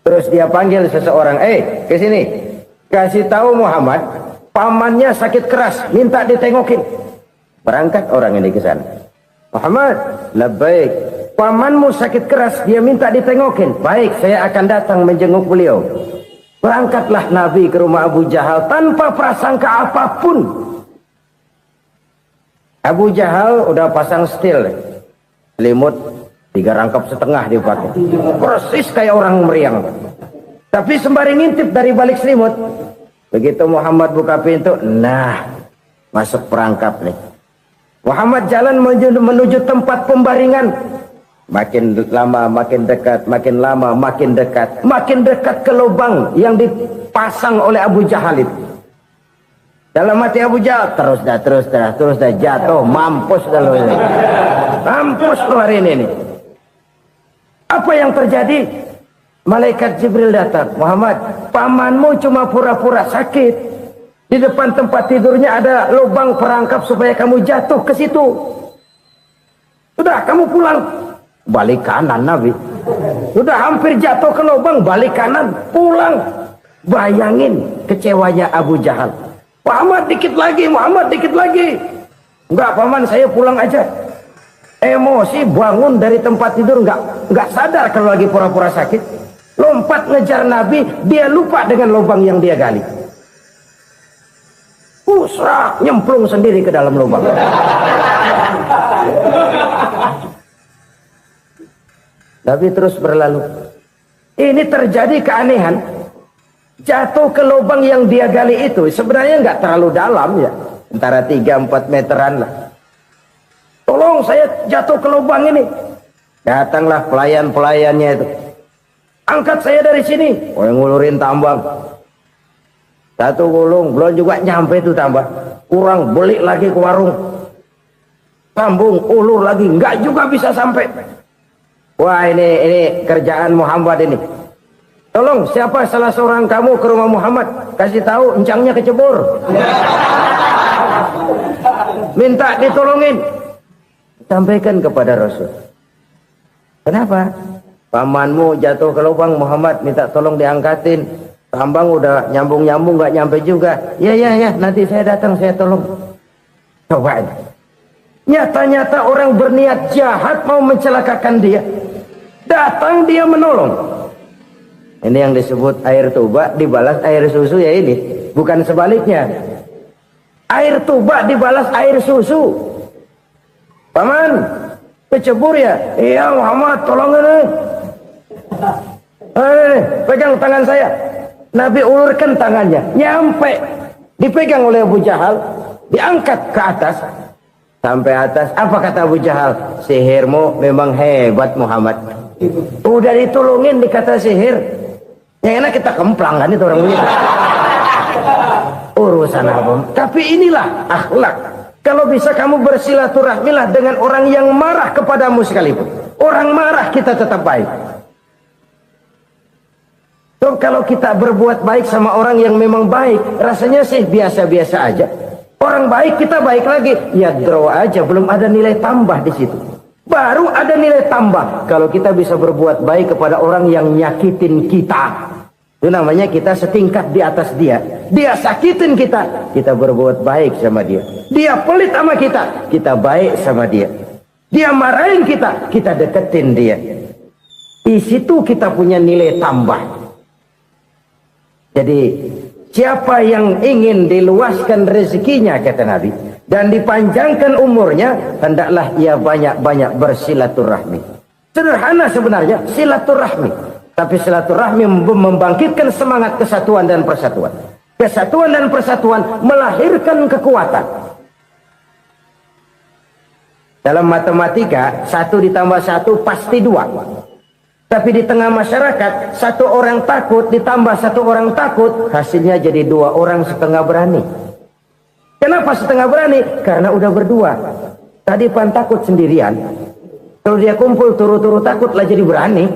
A: Terus dia panggil seseorang, ke sini. Kasih tahu Muhammad, pamannya sakit keras, minta ditengokin. Berangkat orang ini ke sana. Muhammad, labbaik. Pamanmu sakit keras, dia minta ditengokin. Baik, saya akan datang menjenguk beliau. Berangkatlah Nabi ke rumah Abu Jahal tanpa prasangka apapun. Abu Jahal udah pasang setil, selimut 3 rangkap setengah dipakai, persis kayak orang meriang. Tapi sembari ngintip dari balik selimut, begitu Muhammad buka pintu, nah masuk perangkap nih. Muhammad jalan menuju tempat pembaringan. Makin lama makin dekat, makin lama makin dekat, makin dekat ke lubang yang dipasang oleh Abu Jahal itu. Dalam hati Abu Jahal, terus dah jatuh, mampus dah lo ini. Mampus lo hari ini nih. Apa yang terjadi? Malaikat Jibril datang. Muhammad, pamanmu cuma pura-pura sakit. Di depan tempat tidurnya ada lubang perangkap supaya kamu jatuh ke situ. Sudah, kamu pulang. Balik kanan Nabi. Sudah hampir jatuh ke lubang, balik kanan, pulang. Bayangin kecewanya Abu Jahal. Muhammad dikit lagi, Muhammad dikit lagi. Enggak paman, saya pulang aja. Emosi bangun dari tempat tidur, enggak sadar kalau lagi pura-pura sakit. Lompat ngejar Nabi, dia lupa dengan lubang yang dia gali. Pusrak, nyemplung sendiri ke dalam lubang. Nabi terus berlalu. Ini terjadi keanehan. Jatuh ke lubang yang dia gali itu sebenarnya nggak terlalu dalam ya, antara 3-4 meteran lah. Tolong saya jatuh ke lubang ini. Datanglah pelayan-pelayannya itu. Angkat saya dari sini. Oh, yang ngulurin tambang. Satu gulung belum juga nyampe itu tambah. Kurang beli lagi ke warung. Sambung ulur lagi enggak juga bisa sampai. Wah ini kerjaan Muhammad ini. Tolong siapa salah seorang kamu ke rumah Muhammad, kasih tahu encangnya kecebur. Minta ditolongin. Sampaikan kepada Rasul. Kenapa? Pamanmu jatuh ke lubang, Muhammad minta tolong diangkatin. Tambang udah nyambung-nyambung nggak nyampe juga. Ya nanti saya datang saya tolong. Coba ini. Nyata-nyata orang berniat jahat mau mencelakakan dia. Datang dia menolong. Ini yang disebut air tuba dibalas air susu ya ini. Bukan sebaliknya. Air tuba dibalas air susu. Paman, kecebur ya? Iya Muhammad, tolong ini. Pegang tangan saya. Nabi ulurkan tangannya, nyampe. Dipegang oleh Abu Jahal, diangkat ke atas. Sampai atas, apa kata Abu Jahal? Sihirmu memang hebat Muhammad. Udah ditolongin dikata sihir. Yang enak kita kemplang kan itu orang begitu. Urusan apa? Tapi inilah akhlak. Kalau bisa kamu bersilaturahmilah dengan orang yang marah kepadamu sekalipun. Orang marah kita tetap baik. So, kalau kita berbuat baik sama orang yang memang baik, rasanya sih biasa-biasa aja. Orang baik kita baik lagi, ya draw aja, belum ada nilai tambah di situ. Baru ada nilai tambah kalau kita bisa berbuat baik kepada orang yang nyakitin kita. Itu namanya kita setingkat di atas dia. Dia sakitin kita, kita berbuat baik sama dia. Dia pelit sama kita baik sama dia. Dia marahin kita deketin dia. Di situ kita punya nilai tambah. Jadi siapa yang ingin diluaskan rezekinya kata Nabi dan dipanjangkan umurnya, hendaklah ia banyak-banyak bersilaturahmi. Sederhana sebenarnya silaturahmi, tapi silaturahmi membangkitkan semangat kesatuan dan persatuan. Kesatuan dan persatuan melahirkan kekuatan. Dalam matematika 1 ditambah 1 pasti 2. Tapi di tengah masyarakat, 1 orang takut ditambah 1 orang takut, hasilnya jadi 2 orang setengah berani. Kenapa setengah berani? Karena udah berdua. Tadi pan takut sendirian. Kalau dia kumpul turu-turu takut lah jadi berani.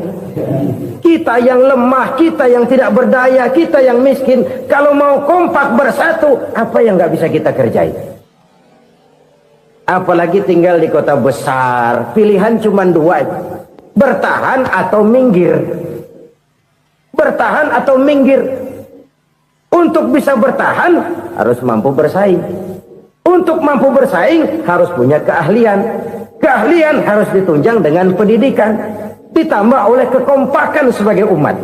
A: Kita yang lemah, kita yang tidak berdaya, kita yang miskin, kalau mau kompak bersatu, apa yang nggak bisa kita kerjain? Apalagi tinggal di kota besar, pilihan cuma 2. Bertahan atau minggir. Bertahan atau minggir. Untuk bisa bertahan harus mampu bersaing. Untuk mampu bersaing harus punya keahlian. Keahlian harus ditunjang dengan pendidikan, ditambah oleh kekompakan sebagai umat.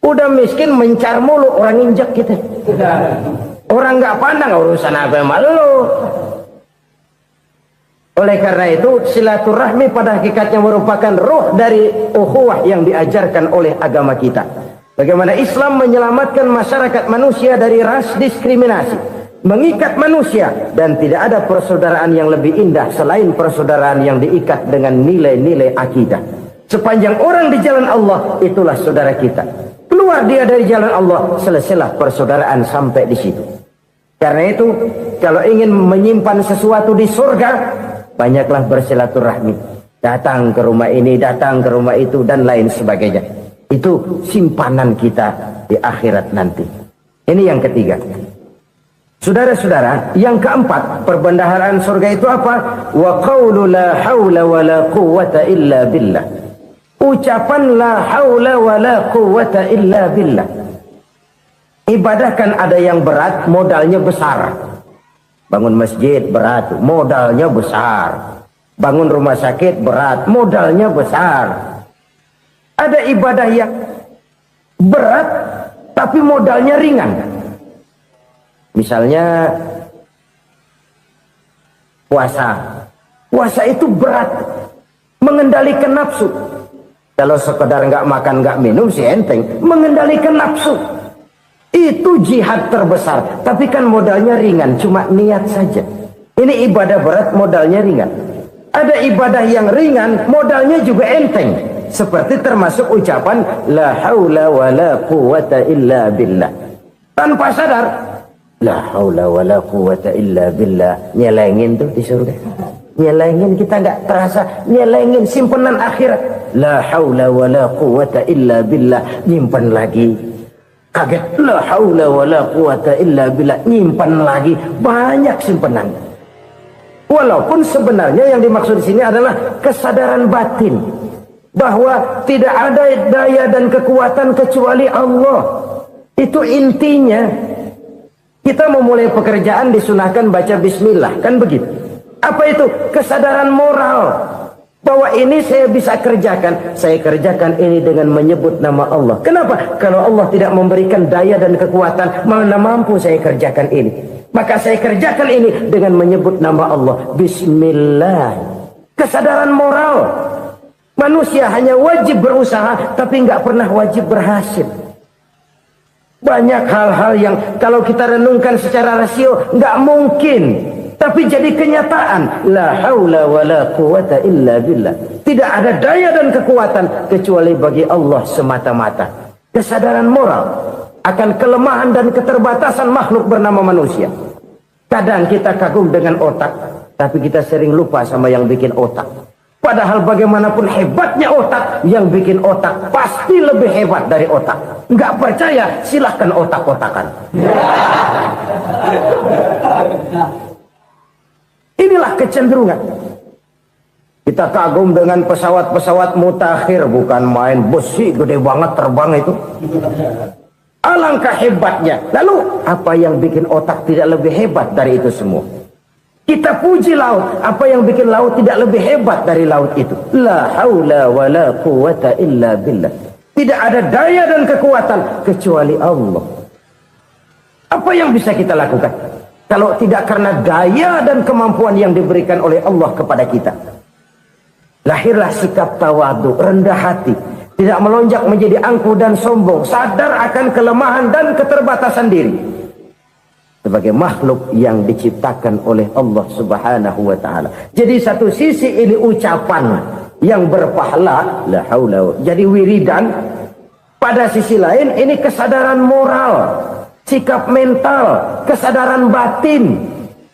A: Udah miskin mencar mulu, orang injak kita. Orang nggak pandang urusan apa yang malu. Oleh karena itu silaturahmi pada hakikatnya merupakan roh dari ukhuwah yang diajarkan oleh agama kita. Bagaimana Islam menyelamatkan masyarakat manusia dari ras diskriminasi, mengikat manusia, dan tidak ada persaudaraan yang lebih indah selain persaudaraan yang diikat dengan nilai-nilai akidah. Sepanjang orang di jalan Allah, itulah saudara kita. Keluar dia dari jalan Allah, selesailah persaudaraan sampai di situ. Karena itu, kalau ingin menyimpan sesuatu di surga, banyaklah bersilaturahmi. Datang ke rumah ini, datang ke rumah itu, dan lain sebagainya. Itu simpanan kita di akhirat nanti. Ini yang ketiga. Saudara-saudara, yang keempat, perbendaharaan surga itu apa? Wa qawlu la hawla wa la quwwata illa billah. Ucapan la hawla wa la quwwata illa billah. Ibadah kan ada yang berat, modalnya besar. Bangun masjid berat, modalnya besar. Bangun rumah sakit berat, modalnya besar. Ada ibadah yang berat tapi modalnya ringan. Misalnya puasa. Puasa itu berat, mengendalikan nafsu. Kalau sekedar nggak makan nggak minum sih enteng, mengendalikan nafsu. Itu jihad terbesar, tapi kan modalnya ringan, cuma niat saja. Ini ibadah berat, modalnya ringan. Ada ibadah yang ringan, modalnya juga enteng. Seperti termasuk ucapan la haula wa la quwwata illa billah. tanpa sadar. La haula wala quwata illa billah. Nyelengin tuh di surga. Nyelengin, kita nggak terasa. Nyelengin simpenan akhirat. La haula wala quwata illa billah. Nyimpan lagi. Kaget. La haula wala quwata illa billah. Nyimpan lagi. Banyak simpenan. Walaupun sebenarnya yang dimaksud di sini adalah kesadaran batin. Bahwa tidak ada daya dan kekuatan kecuali Allah. Itu intinya. Kita memulai pekerjaan disunahkan baca bismillah, kan begitu? Apa itu? Kesadaran moral. Bahwa ini saya bisa kerjakan. Saya kerjakan ini dengan menyebut nama Allah. Kenapa? Kalau Allah tidak memberikan daya dan kekuatan, mana mampu saya kerjakan ini. Maka saya kerjakan ini dengan menyebut nama Allah. Bismillah. Kesadaran moral. Manusia hanya wajib berusaha, tapi nggak pernah wajib berhasil. Banyak hal-hal yang kalau kita renungkan secara rasio nggak mungkin, tapi jadi kenyataan. La haula wala quwata illa billah. Tidak ada daya dan kekuatan kecuali bagi Allah semata-mata. Kesadaran moral akan kelemahan dan keterbatasan makhluk bernama manusia. Kadang kita kagum dengan otak, tapi kita sering lupa sama yang bikin otak. Padahal bagaimanapun hebatnya otak, yang bikin otak pasti lebih hebat dari otak. Nggak percaya, silahkan otak-otakan. Inilah kecenderungan. Kita kagum dengan pesawat-pesawat mutakhir, bukan main besi gede banget terbang itu. Alangkah hebatnya. Lalu apa yang bikin otak tidak lebih hebat dari itu semua? Kita puji laut. Apa yang bikin laut tidak lebih hebat dari laut itu? La haula wala quwata illa billah. Tidak ada daya dan kekuatan kecuali Allah. Apa yang bisa kita lakukan? Kalau tidak karena daya dan kemampuan yang diberikan oleh Allah kepada kita. Lahirlah sikap tawadu, rendah hati. Tidak melonjak menjadi angkuh dan sombong. Sadar akan kelemahan dan keterbatasan diri. Sebagai makhluk yang diciptakan oleh Allah subhanahu wa ta'ala. Jadi satu sisi ini ucapan yang berpahala, la haula, jadi wiridan. Pada sisi lain ini kesadaran moral, sikap mental, kesadaran batin.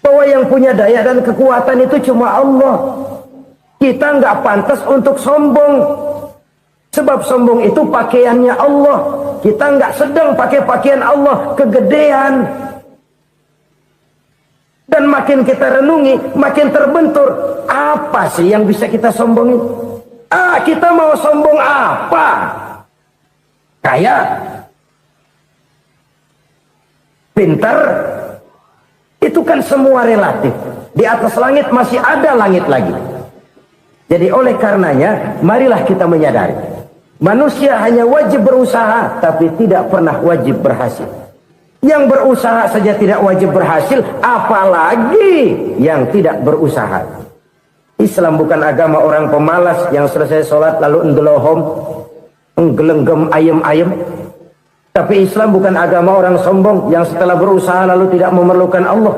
A: Bahwa yang punya daya dan kekuatan itu cuma Allah. Kita nggak pantas untuk sombong. Sebab sombong itu pakaiannya Allah. Kita nggak sedang pakai pakaian Allah, kegedean. Dan makin kita renungi, makin terbentur. Apa sih yang bisa kita sombongin? Kita mau sombong apa? Kaya? Pintar? Itu kan semua relatif. Di atas langit masih ada langit lagi. Jadi oleh karenanya, marilah kita menyadari. Manusia hanya wajib berusaha, tapi tidak pernah wajib berhasil. Yang berusaha saja tidak wajib berhasil, apalagi yang tidak berusaha. Islam bukan agama orang pemalas yang selesai sholat lalu enggelohom, enggelenggem ayem-ayem. Tapi Islam bukan agama orang sombong yang setelah berusaha lalu tidak memerlukan Allah.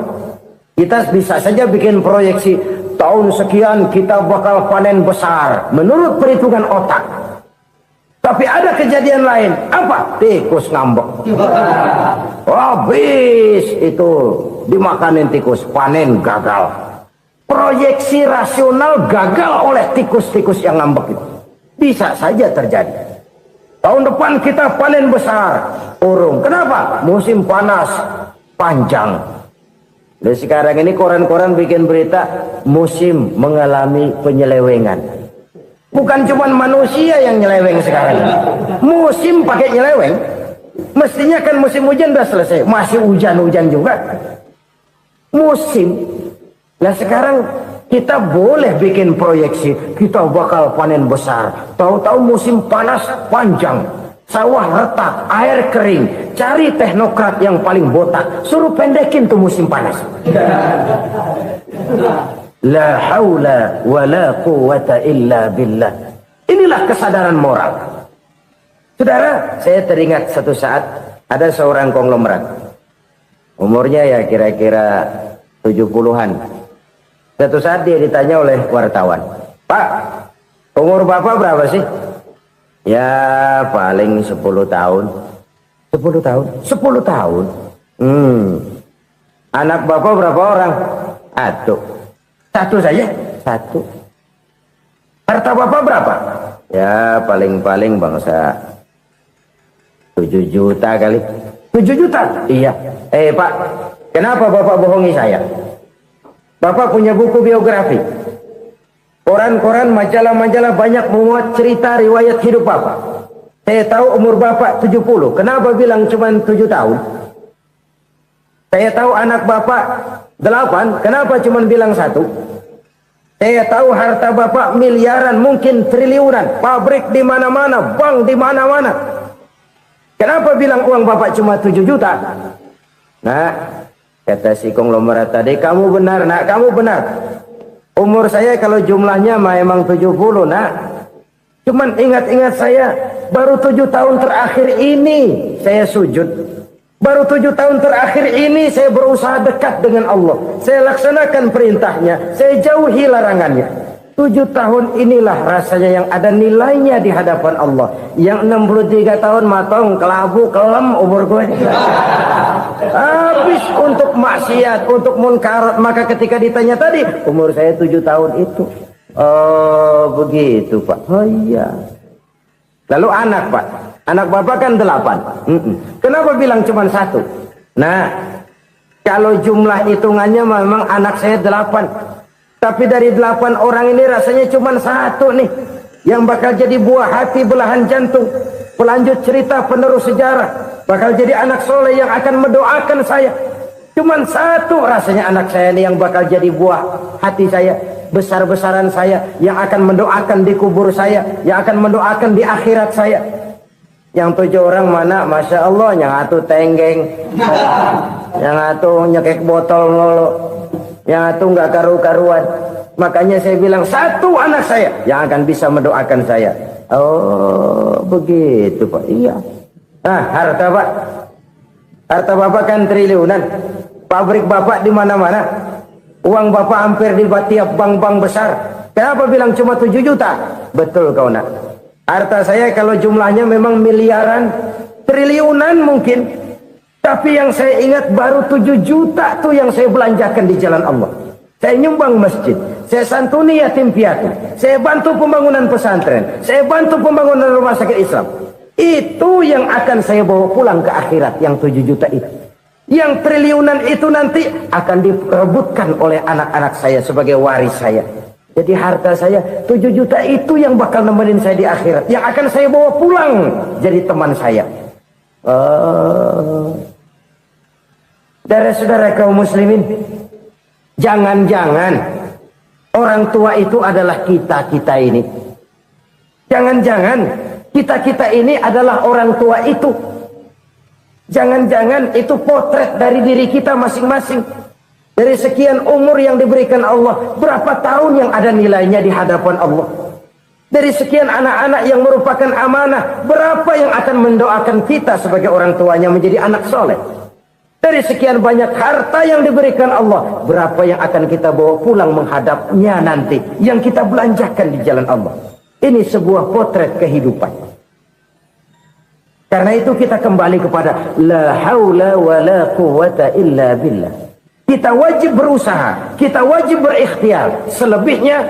A: Kita bisa saja bikin proyeksi, tahun sekian kita bakal panen besar menurut perhitungan otak. Tapi ada kejadian lain. Apa? Tikus ngambek. Habis itu dimakanin tikus, panen gagal. Proyeksi rasional gagal oleh tikus-tikus yang ngambek itu. Bisa saja terjadi. Tahun depan kita panen besar. Urung. Kenapa? Musim panas panjang. Dan sekarang ini koran-koran bikin berita musim mengalami penyelewengan. Bukan cuma manusia yang nyeleweng sekarang. Musim pakai nyeleweng. Mestinya kan musim hujan udah selesai. Masih hujan-hujan juga. Musim. Nah sekarang kita boleh bikin proyeksi. Kita bakal panen besar. Tahu-tahu musim panas panjang. Sawah retak, air kering. Cari teknokrat yang paling botak. Suruh pendekin tuh musim panas. La haula wa la quwata illa billah. Inilah kesadaran moral. Saudara, saya teringat satu saat ada seorang konglomerat. Umurnya ya kira-kira 70-an. Satu saat dia ditanya oleh wartawan, "Pak, umur Bapak berapa sih?" "Ya paling 10 tahun. 10 tahun. 10 tahun. Anak bapak berapa orang? Satu saja. Satu. Harta bapak berapa? Ya paling-paling bangsa 7 juta kali. 7 juta? Iya. Pak, kenapa bapak bohongi saya? Bapak punya buku biografi. Koran-koran, majalah-majalah banyak memuat cerita riwayat hidup bapak. Saya tahu umur bapak 70. Kenapa bilang cuma 7 tahun? Saya tahu anak bapak 8. Kenapa cuma bilang 1? Saya tahu harta bapak miliaran, mungkin triliunan. Pabrik di mana-mana, bank di mana-mana. Kenapa bilang uang bapak cuma 7 juta? Nah, kata si konglomerat tadi, kamu benar nak, kamu benar. Umur saya kalau jumlahnya memang 70 nak. Cuman ingat-ingat saya, baru 7 tahun terakhir ini saya sujud. Baru 7 tahun terakhir ini saya berusaha dekat dengan Allah. Saya laksanakan perintahnya, saya jauhi larangannya. 7 tahun inilah rasanya yang ada nilainya di hadapan Allah. Yang 63 tahun matong, kelabu, kelem umur gue. Habis untuk maksiat, untuk munkarat. Maka ketika ditanya tadi, umur saya 7 tahun itu. Oh begitu Pak. Oh iya. Lalu anak Pak. Anak bapak kan 8. Kenapa bilang cuma 1? Nah, kalau jumlah hitungannya memang anak saya 8. Tapi dari 8 orang ini rasanya cuma 1 nih yang bakal jadi buah hati, belahan jantung, pelanjut cerita, penerus sejarah, bakal jadi anak soleh yang akan mendoakan saya. Cuma 1 rasanya anak saya ini yang bakal jadi buah hati saya, besar-besaran saya, yang akan mendoakan di kubur saya, yang akan mendoakan di akhirat saya. Yang 7 orang mana? Masya Allah, yang atu tenggeng, yang atu nyekek botol ngolo, yang itu nggak karu-karuan. Makanya saya bilang 1 anak saya yang akan bisa mendoakan saya. Oh begitu Pak. Iya. Nah harta Pak, harta bapak kan triliunan. Pabrik bapak di mana-mana. Uang bapak hampir di tiap bank-bank besar. Kenapa bilang cuma 7 juta? Betul kau nak. Harta saya kalau jumlahnya memang miliaran, triliunan mungkin. Tapi yang saya ingat baru 7 juta tuh yang saya belanjakan di jalan Allah. Saya nyumbang masjid, saya santuni yatim piatu, saya bantu pembangunan pesantren, saya bantu pembangunan rumah sakit Islam. Itu yang akan saya bawa pulang ke akhirat, yang 7 juta itu. Yang triliunan itu nanti akan diperebutkan oleh anak-anak saya sebagai waris saya. Jadi harta saya 7 juta itu yang bakal nemenin saya di akhirat, yang akan saya bawa pulang jadi teman saya. Saudara-saudara kaum muslimin, jangan-jangan orang tua itu adalah kita-kita ini. Jangan-jangan kita-kita ini adalah orang tua itu. Jangan-jangan itu potret dari diri kita masing-masing. Dari sekian umur yang diberikan Allah, berapa tahun yang ada nilainya di hadapan Allah. Dari sekian anak-anak yang merupakan amanah, berapa yang akan mendoakan kita sebagai orang tuanya menjadi anak soleh. Dari sekian banyak harta yang diberikan Allah, berapa yang akan kita bawa pulang menghadapnya nanti, yang kita belanjakan di jalan Allah. Ini sebuah potret kehidupan. Karena itu kita kembali kepada la haula wa la quwwata illa billah. Kita wajib berusaha, kita wajib berikhtiar. Selebihnya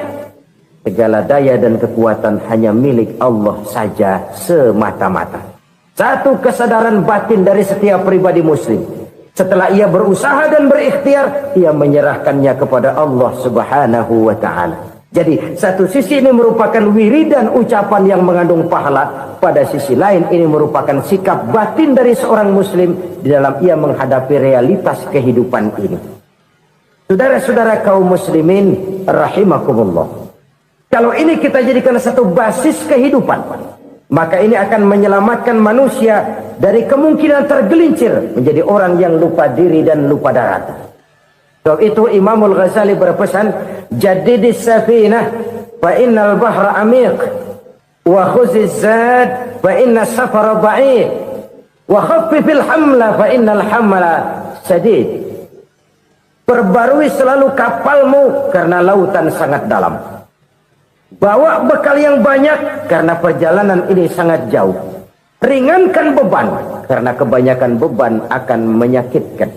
A: segala daya dan kekuatan hanya milik Allah saja semata-mata. Satu kesadaran batin dari setiap pribadi muslim. Setelah ia berusaha dan berikhtiar, ia menyerahkannya kepada Allah Subhanahu wa ta'ala. Jadi satu sisi ini merupakan wiridan ucapan yang mengandung pahala. Pada sisi lain ini merupakan sikap batin dari seorang muslim di dalam ia menghadapi realitas kehidupan ini. Saudara-saudara kaum muslimin rahimakumullah. Kalau ini kita jadikan satu basis kehidupan, maka ini akan menyelamatkan manusia dari kemungkinan tergelincir menjadi orang yang lupa diri dan lupa daratan. Sebab itu Imamul Ghazali berpesan, jadidis safinah fa innal bahra amiq wa khuziz zad fa inna safara ba'id wa khaffifil hamla fa innal hamla sadid. Perbarui selalu kapalmu karena lautan sangat dalam. Bawa bekal yang banyak karena perjalanan ini sangat jauh. Ringankan beban, karena kebanyakan beban akan menyakitkan.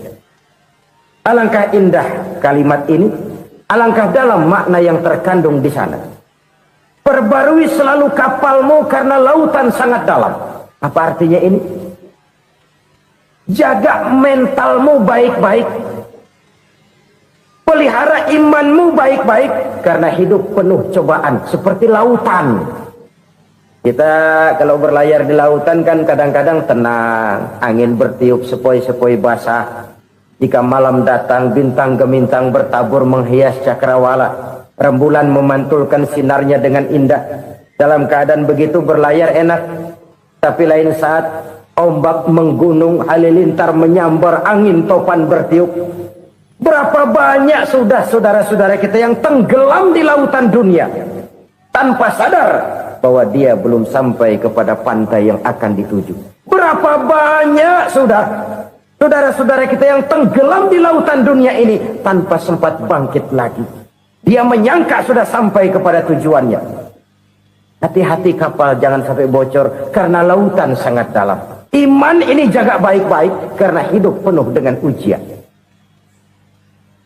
A: Alangkah indah kalimat ini, alangkah dalam makna yang terkandung di sana. Perbarui selalu kapalmu karena lautan sangat dalam. Apa artinya ini? Jaga mentalmu baik-baik. Pelihara imanmu baik-baik, karena hidup penuh cobaan seperti lautan. Kita kalau berlayar di lautan kan kadang-kadang tenang, angin bertiup sepoi-sepoi basah. Jika malam datang, bintang gemintang bertabur menghias cakrawala. Rembulan memantulkan sinarnya dengan indah. Dalam keadaan begitu berlayar enak. Tapi lain saat ombak menggunung, halilintar menyambar, angin topan bertiup. Berapa banyak sudah saudara-saudara kita yang tenggelam di lautan dunia tanpa sadar bahwa dia belum sampai kepada pantai yang akan dituju. Berapa banyak sudah saudara-saudara kita yang tenggelam di lautan dunia ini tanpa sempat bangkit lagi. Dia menyangka sudah sampai kepada tujuannya. Hati-hati kapal jangan sampai bocor karena lautan sangat dalam. Iman ini jaga baik-baik karena hidup penuh dengan ujian.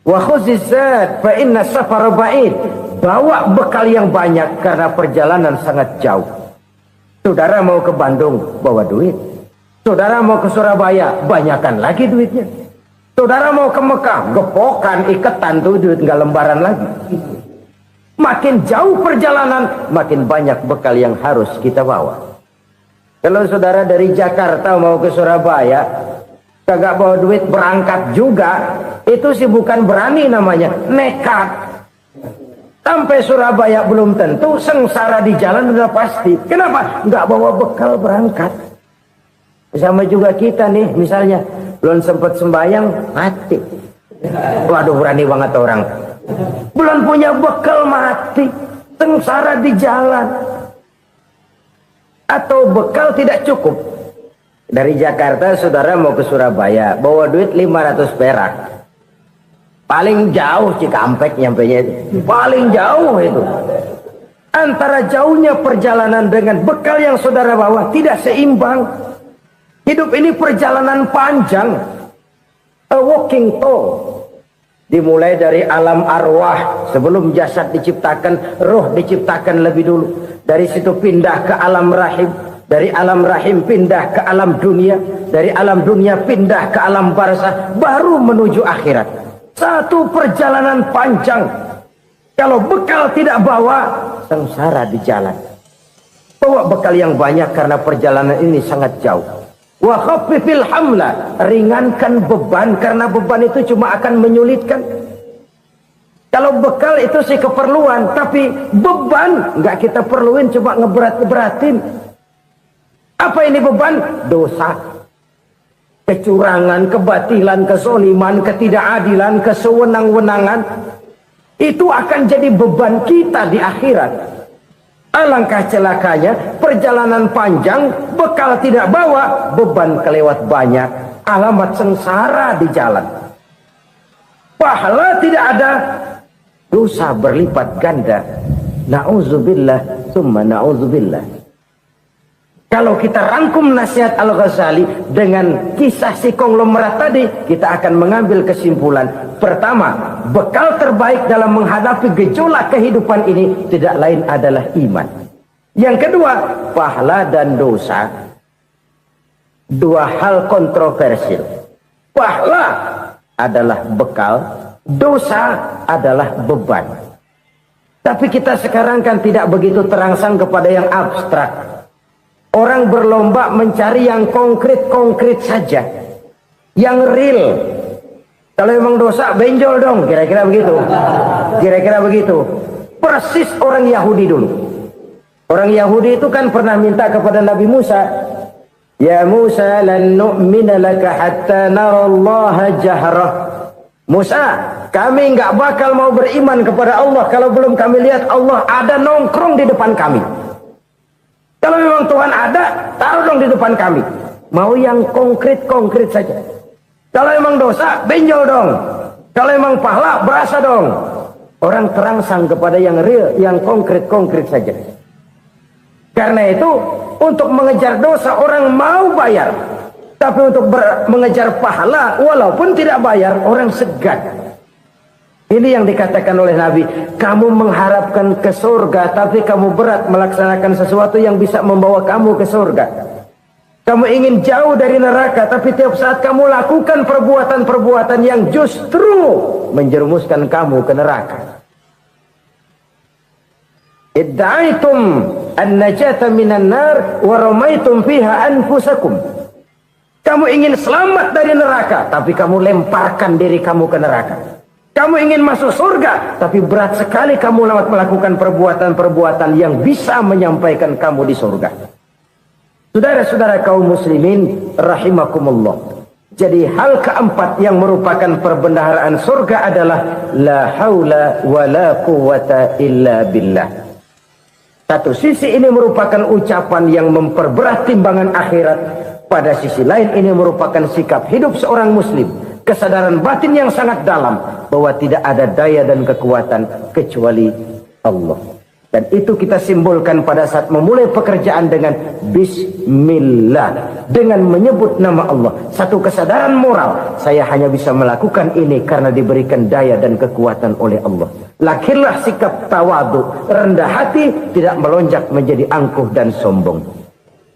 A: Wa khuzizat fa inna safara ba'id. Bawa bekal yang banyak karena perjalanan sangat jauh. Saudara mau ke Bandung, bawa duit. Saudara mau ke Surabaya, banyakan lagi duitnya. Saudara mau ke Mekah, gepokan, iketan tuh duit, nggak lembaran lagi. Makin jauh perjalanan, makin banyak bekal yang harus kita bawa. Kalau saudara dari Jakarta mau ke Surabaya, kagak bawa duit berangkat juga, itu sih bukan berani namanya, nekat. Sampai Surabaya belum tentu, sengsara di jalan udah pasti. Kenapa? Nggak bawa bekal berangkat. Sama juga kita nih, misalnya belum sempat sembahyang, mati. Waduh, berani banget orang. Belum punya bekal, mati. Sengsara di jalan. Atau bekal tidak cukup. Dari Jakarta saudara mau ke Surabaya, bawa duit 500 perak. Paling jauh Cikampek nyampenya itu. Paling jauh itu. Antara jauhnya perjalanan dengan bekal yang saudara bawa tidak seimbang. Hidup ini perjalanan panjang. A walking tour. Dimulai dari alam arwah. Sebelum jasad diciptakan, roh diciptakan lebih dulu. Dari situ pindah ke alam rahim. Dari alam rahim pindah ke alam dunia. Dari alam dunia pindah ke alam barzah. Baru menuju akhirat. Satu perjalanan panjang. Kalau bekal tidak bawa, sengsara di jalan. Bawa bekal yang banyak karena perjalanan ini sangat jauh. Wa khaffifil hamla, ringankan beban karena beban itu cuma akan menyulitkan. Kalau bekal itu sih keperluan, tapi beban nggak kita perluin, cuma ngeberat-beratin. Apa ini beban? Dosa, kecurangan, kebatilan, kezoliman, ketidakadilan, kesewenang-wenangan. Itu akan jadi beban kita di akhirat. Alangkah celakanya, perjalanan panjang, bekal tidak bawa, beban kelewat banyak, alamat sengsara di jalan. Pahala tidak ada, dosa berlipat ganda. Na'udzubillah, summa na'udzubillah. Kalau kita rangkum nasihat Al-Ghazali dengan kisah si konglomerat tadi, kita akan mengambil kesimpulan. Pertama, bekal terbaik dalam menghadapi gejolak kehidupan ini tidak lain adalah iman. Yang kedua, pahala dan dosa. Dua hal kontroversial. Pahala adalah bekal, dosa adalah beban. Tapi kita sekarang kan tidak begitu terangsang kepada yang abstrak. Orang berlomba mencari yang konkret-konkret saja. Yang real. Kalau memang dosa, benjol dong. Kira-kira begitu. Kira-kira begitu. Persis orang Yahudi dulu. Orang Yahudi itu kan pernah minta kepada Nabi Musa. Ya Musa, lan nu'mina laka hatta narallaha jahrah. Musa, kami nggak bakal mau beriman kepada Allah kalau belum kami lihat Allah ada nongkrong di depan kami. Kalau memang Tuhan ada, taruh dong di depan kami. Mau yang konkret-konkret saja. Kalau memang dosa, benjol dong. Kalau memang pahala, berasa dong. Orang terangsang kepada yang real, yang konkret-konkret saja. Karena itu, Untuk mengejar dosa orang mau bayar. Tapi untuk mengejar pahala walaupun tidak bayar, orang segan. Ini yang dikatakan oleh Nabi, kamu mengharapkan ke surga tapi kamu berat melaksanakan sesuatu yang bisa membawa kamu ke surga. Kamu ingin jauh dari neraka tapi tiap saat kamu lakukan perbuatan-perbuatan yang justru menjerumuskan kamu ke neraka. Idda'aitum an-najata minan nar wa ramaitum fiha anfusakum. Kamu ingin selamat dari neraka, tapi kamu lemparkan diri kamu ke neraka. Kamu ingin masuk surga, tapi berat sekali kamu lewat melakukan perbuatan-perbuatan yang bisa menyampaikan kamu di surga. Saudara-saudara kaum muslimin, rahimakumullah. Jadi hal keempat yang merupakan perbendaharaan surga adalah la haula wa la quwata illa billah. Satu sisi ini merupakan ucapan yang memperberat timbangan akhirat. Pada sisi lain ini merupakan sikap hidup seorang muslim. Kesadaran batin yang sangat dalam bahwa tidak ada daya dan kekuatan kecuali Allah. Dan itu kita simbolkan pada saat memulai pekerjaan dengan Bismillah. Dengan menyebut nama Allah. Satu kesadaran moral. Saya hanya bisa melakukan ini karena diberikan daya dan kekuatan oleh Allah. Lahirlah sikap tawadu, rendah hati, tidak melonjak menjadi angkuh dan sombong.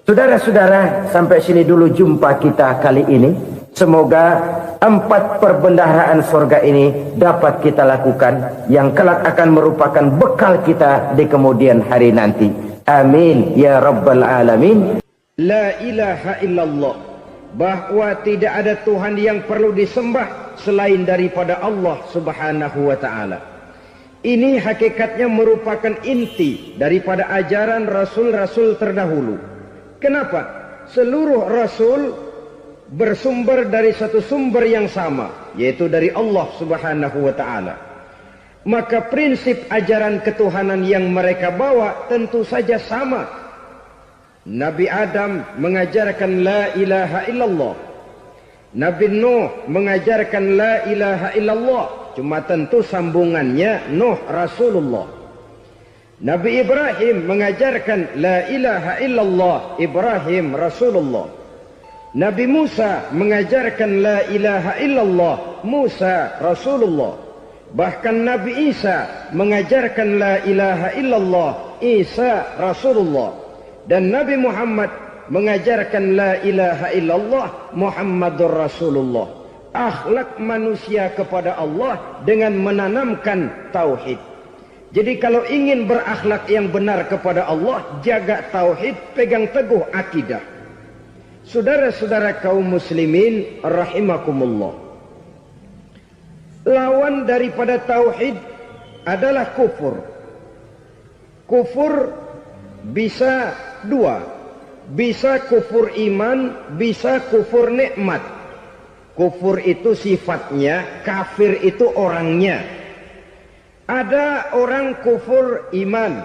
A: Saudara-saudara, sampai sini dulu jumpa kita kali ini. Semoga 4 perbendaharaan surga ini dapat kita lakukan, yang kelak akan merupakan bekal kita di kemudian hari nanti. Amin ya rabbal alamin. La ilaha illallah, bahwa tidak ada Tuhan yang perlu disembah selain daripada Allah subhanahu wa ta'ala. Ini hakikatnya merupakan inti daripada ajaran rasul-rasul terdahulu. Kenapa? Seluruh rasul bersumber dari satu sumber yang sama, yaitu dari Allah subhanahu wa ta'ala. Maka prinsip ajaran ketuhanan yang mereka bawa tentu saja sama. Nabi Adam mengajarkan la ilaha illallah. Nabi Nuh mengajarkan la ilaha illallah. Cuma tentu sambungannya Nuh Rasulullah. Nabi Ibrahim mengajarkan la ilaha illallah, Ibrahim Rasulullah. Nabi Musa mengajarkan la ilaha illallah, Musa Rasulullah. Bahkan Nabi Isa mengajarkan la ilaha illallah, Isa Rasulullah. Dan Nabi Muhammad mengajarkan la ilaha illallah, Muhammadur Rasulullah. Akhlak manusia kepada Allah dengan menanamkan tauhid. Jadi kalau ingin berakhlak yang benar kepada Allah, jaga tauhid, pegang teguh akidah. Saudara-saudara kaum muslimin rahimakumullah. Lawan daripada tauhid adalah kufur. Kufur bisa 2. Bisa kufur iman, bisa kufur nikmat. Kufur itu sifatnya, kafir itu orangnya. Ada orang kufur iman,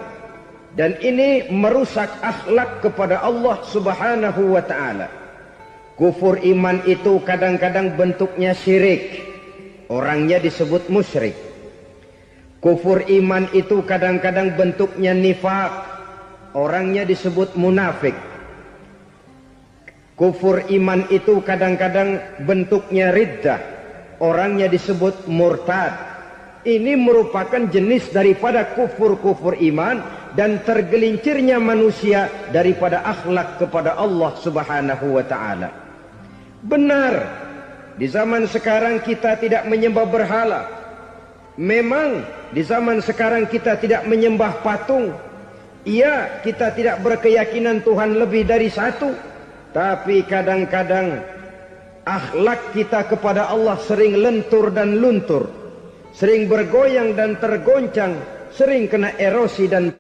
A: dan ini merusak akhlak kepada Allah subhanahu wa ta'ala. Kufur iman itu kadang-kadang bentuknya syirik, orangnya disebut musyrik. Kufur iman itu kadang-kadang bentuknya nifaq, orangnya disebut munafik. Kufur iman itu kadang-kadang bentuknya riddah, orangnya disebut murtad. Ini merupakan jenis daripada kufur-kufur iman dan tergelincirnya manusia daripada akhlak kepada Allah subhanahu wa ta'ala. Benar, di zaman sekarang kita tidak menyembah berhala. Memang di zaman sekarang kita tidak menyembah patung. Iya, kita tidak berkeyakinan Tuhan lebih dari satu. Tapi kadang-kadang akhlak kita kepada Allah sering lentur dan luntur. Sering bergoyang dan tergoncang, sering kena erosi dan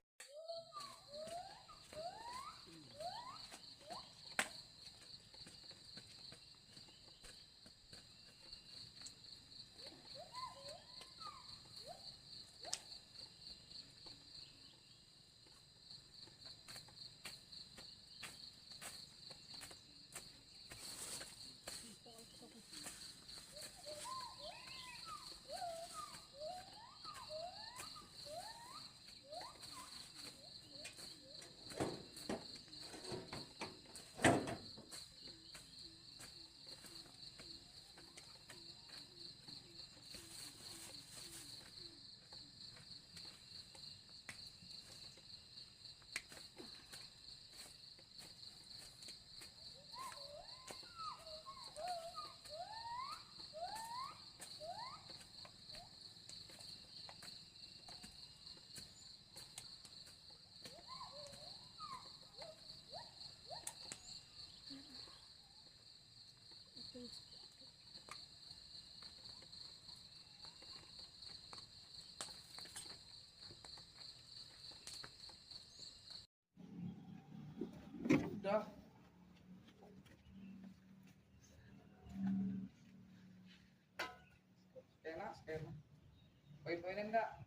B: enggak?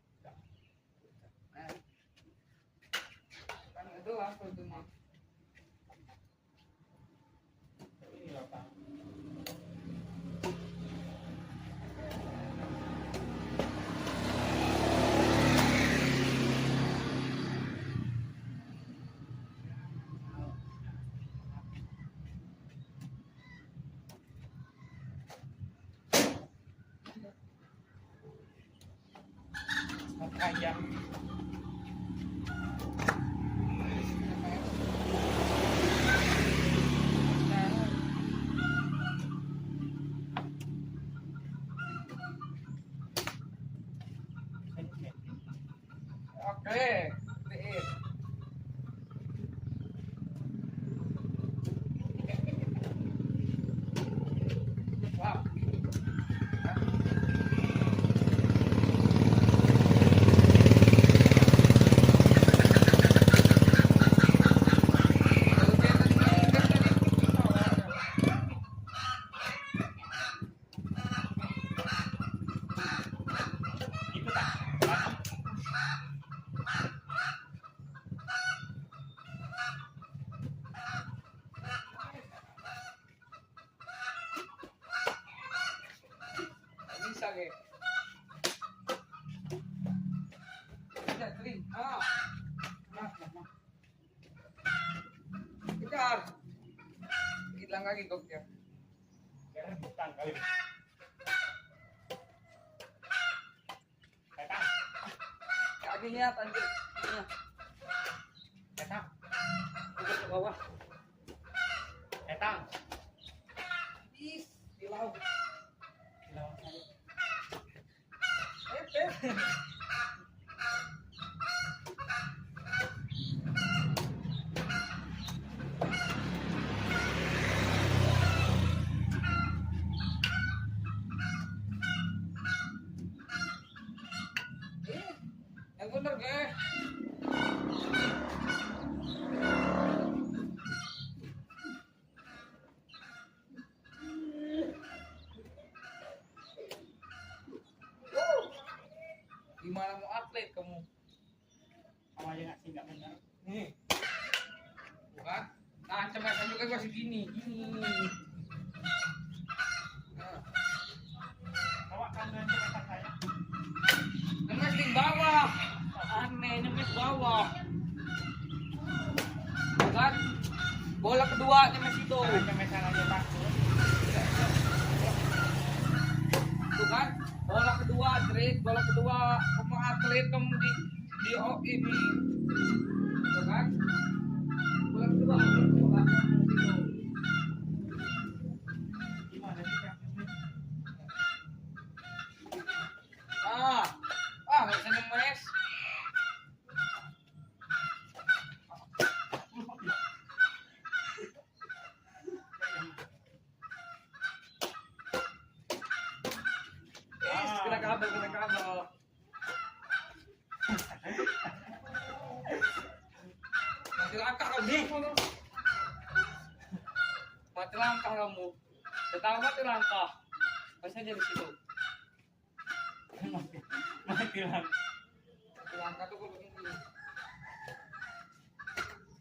B: Kan itu langsung tuh mah.
C: Ayam.
B: Oke, lihat. Wow.
C: Itu tak.
B: Bisa ke? Bisa kering. Ah. Nah. Kejar. Hilang lagi koknya.
C: Biar butang kali. Datang.
B: Kakinya tanjir. Ini.
C: Datang.
B: Udah ke bawah.
C: Datang.
B: Is, di laut.
C: Lawan saya.
B: Eh. Yang bener ke? Gimana mau atlet kamu?
C: Sama aja nggak sih nggak benar.
B: Nih. Bukan? Nah, cemesan juga gua segini. Gini. Nah.
C: Bawa kamera cepetan saya.
B: Ngemes di bawah. Aneh, ngemes bawah. Bukan? Bola kedua ngemes itu.
C: Cepetan aja Pak.
B: Tuh kan? Bola kedua, atlet. Bola kedua, kamu atlet, kamu di ini. Tuh kan? Bola kedua, atlet. Bola kedua.
C: Gimana sih Kak?
B: Nggak bisa ngemes. Kena kabel, kena kabel. Mati langkah kamu. Mati langkah kamu. Ketawa mati langkah. Pas aja di situ.
C: Mati lang.
B: Mati langkah tuh kalau begini.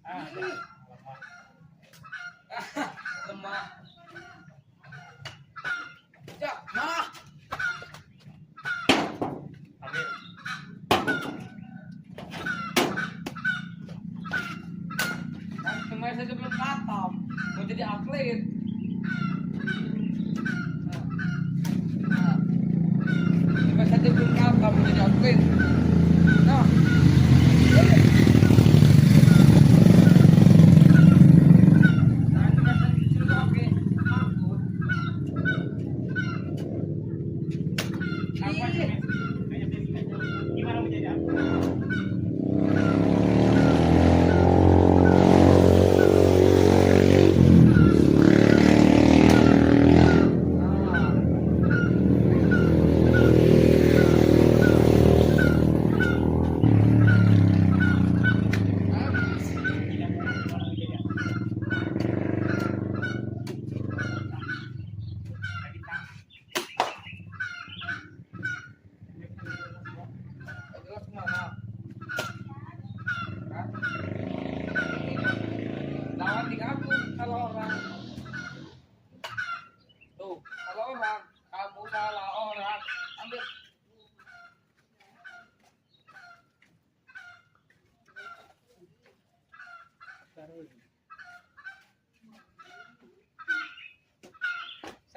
C: Lemah.
B: Lemah. Ya, nah.
C: Ambil.
B: Kan kemarin saja belum katam. Mau jadi atlet. Nah. Kemarin saja belum katam mau jadi atlet. Nah. Nah, kemarin sudah oke. Ampun.
C: Apa sih? Gimana mau jadi apa?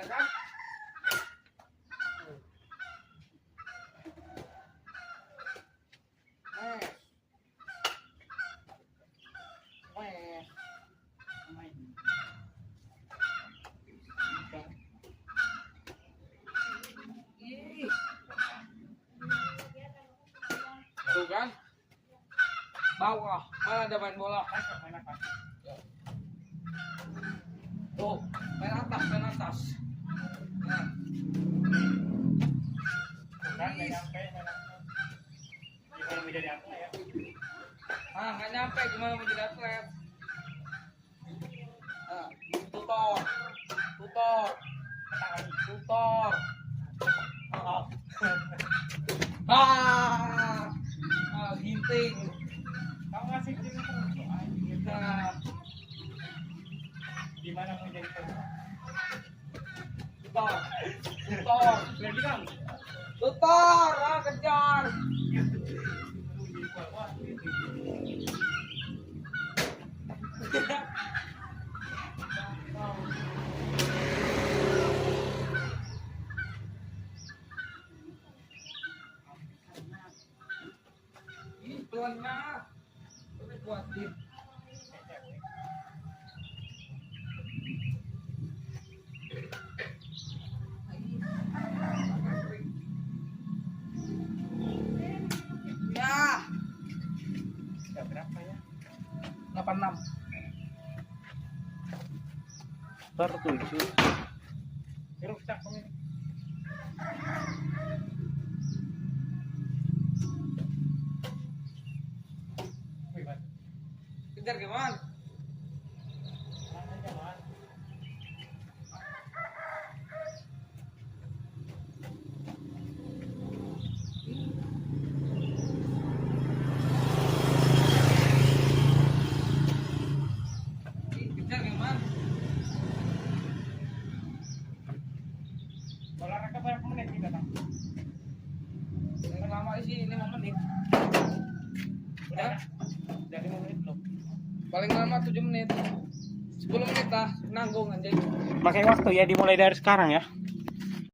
B: kan? Ih. Tuh kan? Bawah, mana ada main bola?
C: Main apa?
B: Tuh, main atas, main atas. Nah,
C: Bukan, nggak nyampe. Gimana mau jadi apa ya?
B: nggak nyampe gimana mau jadi atlet? Nah, tutor, tutor, tutor.
C: Oh,
B: Ginting.
C: kamu ngasih tim terus.
B: Nah,
C: Gimana mau jadi terus?
B: tutor, tutor,
C: Lagi kan?
B: tutor, kejar. Ih, tuannya, udah kuatin. Ya,
C: Berapa ya?
B: 86.
C: Tertuju. Rusak kamu ini. Wih, Mas.
B: Kejar gimana?
C: Mana aja, Mas?
B: Ih, kejar gimana?
C: Olahraga berapa menit kita, Bang?
B: Yang lama sih 5 menit.
C: Udah? Udah 5 menit belum?
B: Paling lama 7 menit. 10 menit lah, nanggung anjing.
C: Pakai waktu ya, dimulai dari sekarang ya.